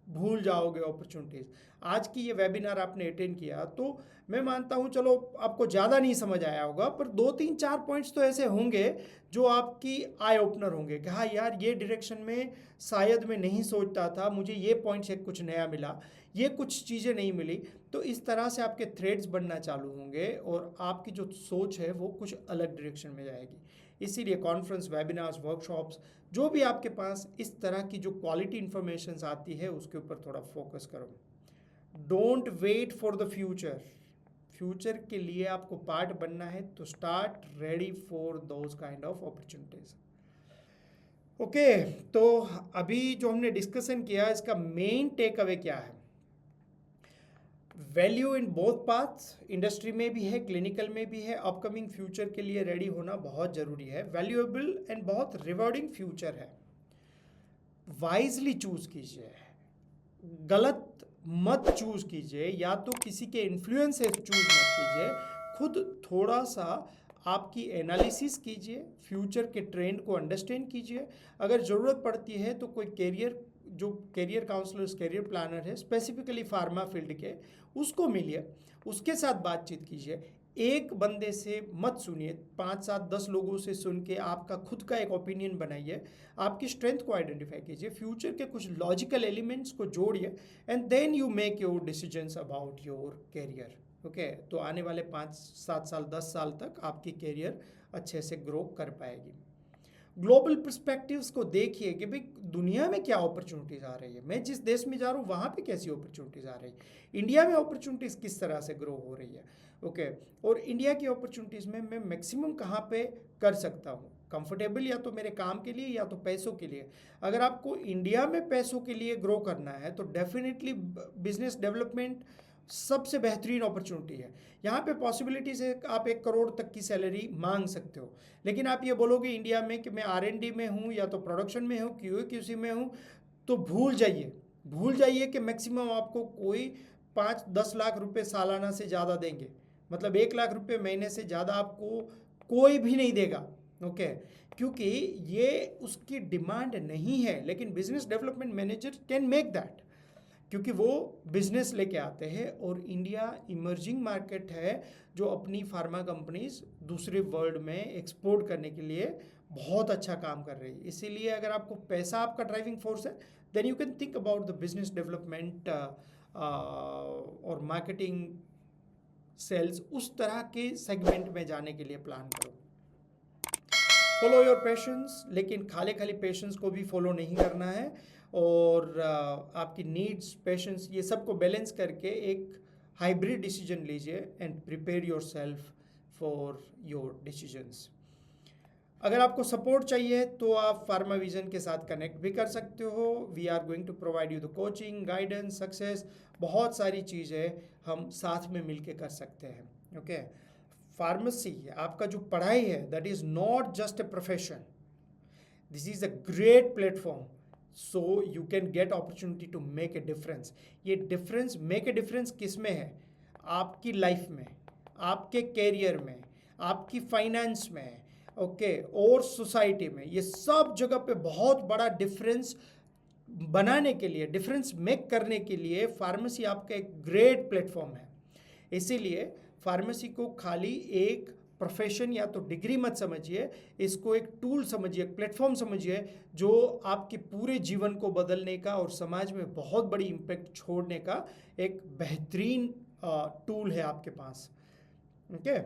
भूल जाओगे अपॉर्चुनिटीज़। आज की ये वेबिनार आपने अटेंड किया तो मैं मानता हूँ चलो आपको ज़्यादा नहीं समझ आया होगा, पर 2-3-4 पॉइंट्स तो ऐसे होंगे जो आपकी आई ओपनर होंगे कि हाँ यार, ये डायरेक्शन में शायद मैं नहीं सोचता था, मुझे ये पॉइंट से कुछ नया मिला, ये कुछ चीज़ें नहीं मिली। तो इस तरह से आपके थ्रेड्स बनना चालू होंगे और आपकी जो सोच है वो कुछ अलग डायरेक्शन में जाएगी। इसीलिए कॉन्फ्रेंस, वेबिनार्स, वर्कशॉप्स, जो भी आपके पास इस तरह की जो क्वालिटी इन्फॉर्मेशन आती है उसके ऊपर थोड़ा फोकस करो। Don't wait for the future. Future के लिए आपको पार्ट बनना है तो start ready for those kind of opportunities. Okay, तो अभी जो हमने डिस्कशन किया इसका मेन टेक अवे क्या है? Value in both paths, industry में भी है, क्लिनिकल में भी है। अपकमिंग फ्यूचर के लिए रेडी होना बहुत ज़रूरी है। वैल्यूएबल एंड बहुत रिवॉर्डिंग फ्यूचर है। वाइजली चूज कीजिए, गलत मत चूज कीजिए, या तो किसी के इन्फ्लुएंस से चूज मत कीजिए। खुद थोड़ा सा आपकी एनालिसिस कीजिए, फ्यूचर के ट्रेंड को अंडरस्टैंड कीजिए। अगर ज़रूरत पड़ती है तो कोई जो कैरियर काउंसलर्स, कैरियर प्लानर है स्पेसिफिकली फार्मा फील्ड के, उसको मिलिए, उसके साथ बातचीत कीजिए। एक बंदे से मत सुनिए, 5 7 10 लोगों से सुन के आपका खुद का एक ओपिनियन बनाइए। आपकी स्ट्रेंथ को आइडेंटिफाई कीजिए, फ्यूचर के कुछ लॉजिकल एलिमेंट्स को जोड़िए, and then you make your decisions about your career. Okay, तो आने वाले 5 7 साल 10 साल तक आपकी कैरियर अच्छे से ग्रो कर पाएगी। ग्लोबल पर्सपेक्टिव्स को देखिए कि भाई दुनिया में क्या अपॉर्चुनिटीज़ आ रही है, मैं जिस देश में जा रहा हूँ वहाँ पे कैसी अपॉर्चुनिटीज़ आ रही है, इंडिया में अपॉर्चुनिटीज़ किस तरह से ग्रो हो रही है। ओके, और इंडिया की अपॉर्चुनिटीज़ में मैं मैक्सिमम कहाँ पे कर सकता हूँ, कंफर्टेबल या तो मेरे काम के लिए या तो पैसों के लिए। अगर आपको इंडिया में पैसों के लिए ग्रो करना है तो डेफिनेटली बिजनेस डेवलपमेंट सबसे बेहतरीन अपॉर्चुनिटी है। यहाँ पे पॉसिबिलिटीज है, आप 1 करोड़ तक की सैलरी मांग सकते हो। लेकिन आप ये बोलोगे इंडिया में कि मैं R&D में हूँ या तो प्रोडक्शन में हूँ, QA/QC में हूँ, तो भूल जाइए कि मैक्सिमम आपको कोई 5 10 लाख रुपए सालाना से ज़्यादा देंगे। मतलब 1 लाख रुपए महीने से ज़्यादा आपको कोई भी नहीं देगा। ओके, क्योंकि ये उसकी डिमांड नहीं है। लेकिन business development manager can make that, क्योंकि वो बिजनेस लेके आते हैं। और इंडिया इमर्जिंग मार्केट है जो अपनी फार्मा कंपनीज दूसरे वर्ल्ड में एक्सपोर्ट करने के लिए बहुत अच्छा काम कर रही है। इसीलिए अगर आपको पैसा आपका ड्राइविंग फोर्स है, then you can think about the business development और मार्केटिंग, सेल्स, उस तरह के सेगमेंट में जाने के लिए प्लान करो। फॉलो योर पैशंस, लेकिन खाली पैशंस को भी फॉलो नहीं करना है। और आपकी नीड्स, पैशंस, ये सबको बैलेंस करके एक हाइब्रिड डिसीजन लीजिए and prepare your self for your decisions. अगर आपको सपोर्ट चाहिए तो आप फार्मा विजन के साथ कनेक्ट भी कर सकते हो। We are going to provide you the coaching, guidance, success, बहुत सारी चीज़ें हम साथ में मिलके कर सकते हैं। ओके, फार्मेसी आपका जो पढ़ाई है that is not just a profession, this is a great platform, so you can get opportunity to make a difference. ये डिफरेंस, मेक ए डिफरेंस किस में है? आपकी लाइफ में, आपके कैरियर में, आपकी फाइनेंस में, ओके, और सोसाइटी में। ये सब जगह पे बहुत बड़ा डिफरेंस बनाने के लिए, डिफरेंस मेक करने के लिए फार्मेसी आपका एक ग्रेट प्लेटफॉर्म है। इसीलिए फार्मेसी को खाली एक प्रोफेशन या तो डिग्री मत समझिए, इसको एक टूल समझिए, एक प्लेटफॉर्म समझिए जो आपके पूरे जीवन को बदलने का और समाज में बहुत बड़ी इम्पैक्ट छोड़ने का एक बेहतरीन टूल है आपके पास। ओके,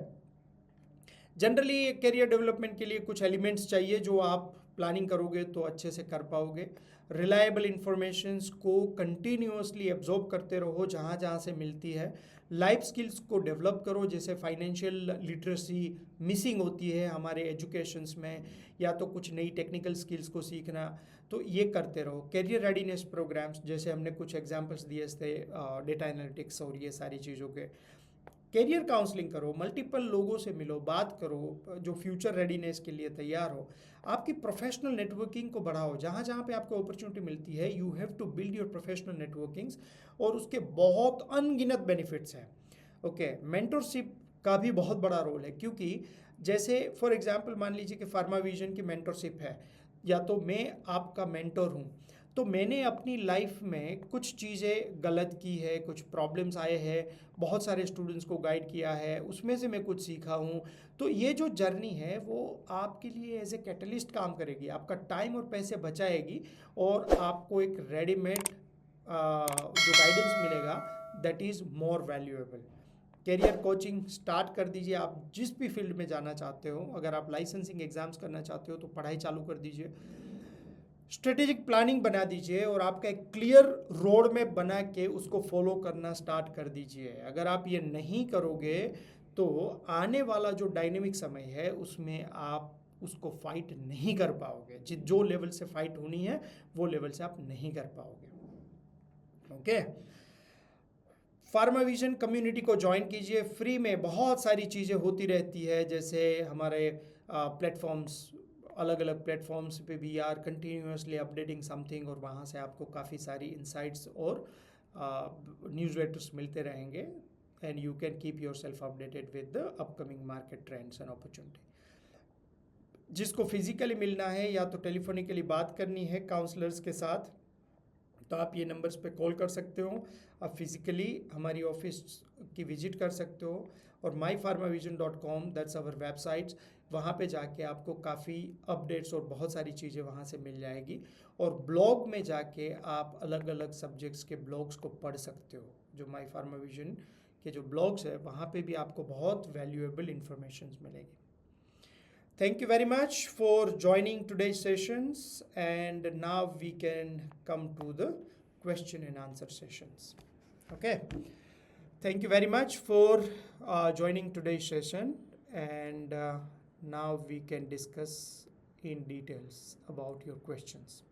जनरली करियर डेवलपमेंट के लिए कुछ एलिमेंट्स चाहिए जो आप प्लानिंग करोगे तो अच्छे से कर पाओगे। रिलायबल इंफॉर्मेशंस को कंटिन्यूसली एब्जॉर्ब करते रहो जहाँ जहाँ से मिलती है। लाइफ स्किल्स को डेवलप करो, जैसे फाइनेंशियल लिटरेसी मिसिंग होती है हमारे एजुकेशंस में, या तो कुछ नई टेक्निकल स्किल्स को सीखना, तो ये करते रहो। कैरियर रेडीनेस प्रोग्राम्स, जैसे हमने कुछ एग्जांपल्स दिए थे डेटा एनालिटिक्स और ये सारी चीज़ों के। कैरियर काउंसलिंग करो, मल्टीपल लोगों से मिलो, बात करो जो फ्यूचर रेडीनेस के लिए तैयार हो। आपकी प्रोफेशनल नेटवर्किंग को बढ़ाओ, जहाँ जहाँ पे आपको अपॉर्चुनिटी मिलती है you have to build your professional networkings, और उसके बहुत अनगिनत बेनिफिट्स हैं। ओके, मेंटरशिप का भी बहुत बड़ा रोल है, क्योंकि जैसे फॉर एग्जांपल मान लीजिए कि फार्मा विजन की मेंटरशिप है, या तो मैं आपका मेंटर हूँ, तो मैंने अपनी लाइफ में कुछ चीज़ें गलत की है, कुछ प्रॉब्लम्स आए हैं, बहुत सारे स्टूडेंट्स को गाइड किया है, उसमें से मैं कुछ सीखा हूँ। तो ये जो जर्नी है वो आपके लिए एज ए कैटलिस्ट काम करेगी, आपका टाइम और पैसे बचाएगी, और आपको एक रेडीमेड जो गाइडेंस मिलेगा that is more valuable. Career coaching start कर दीजिए, आप जिस भी फील्ड में जाना चाहते हो। अगर आप लाइसेंसिंग एग्ज़ाम्स करना चाहते हो तो पढ़ाई चालू कर दीजिए। स्ट्रेटेजिक प्लानिंग बना दीजिए और आपका एक क्लियर रोड मैप बना के उसको फॉलो करना स्टार्ट कर दीजिए। अगर आप ये नहीं करोगे तो आने वाला जो डायनेमिक समय है उसमें आप उसको फाइट नहीं कर पाओगे। जो लेवल से फाइट होनी है वो लेवल से आप नहीं कर पाओगे। ओके, फार्मा विजन कम्युनिटी को ज्वाइन कीजिए, फ्री में बहुत सारी चीज़ें होती रहती है, जैसे हमारे प्लेटफॉर्म्स, अलग अलग प्लेटफॉर्म्स पे भी आर कंटिन्यूसली अपडेटिंग समथिंग, और वहाँ से आपको काफ़ी सारी इंसाइट्स और न्यूज़लेटर्स मिलते रहेंगे, and you can keep your self updated with the upcoming market trends and opportunity. जिसको फिजिकली मिलना है या तो टेलीफोनिकली बात करनी है काउंसलर्स के साथ, तो आप ये नंबर्स पे कॉल कर सकते हो। आप फिज़िकली हमारी ऑफिस की विजिट कर सकते हो, और mypharmavision.com, दैट्स आवर वेबसाइट्स, वहाँ पे जाके आपको काफ़ी अपडेट्स और बहुत सारी चीज़ें वहाँ से मिल जाएगी। और ब्लॉग में जाके आप अलग अलग सब्जेक्ट्स के ब्लॉग्स को पढ़ सकते हो। जो माई फार्मा विजन के जो ब्लॉग्स है वहाँ पे भी आपको बहुत वैल्यूएबल इंफॉर्मेशन मिलेगी। Thank you very much for joining today's sessions, and now we can come to the question and answer sessions. Okay, thank you very much for joining today's session, and now we can discuss in details about your questions.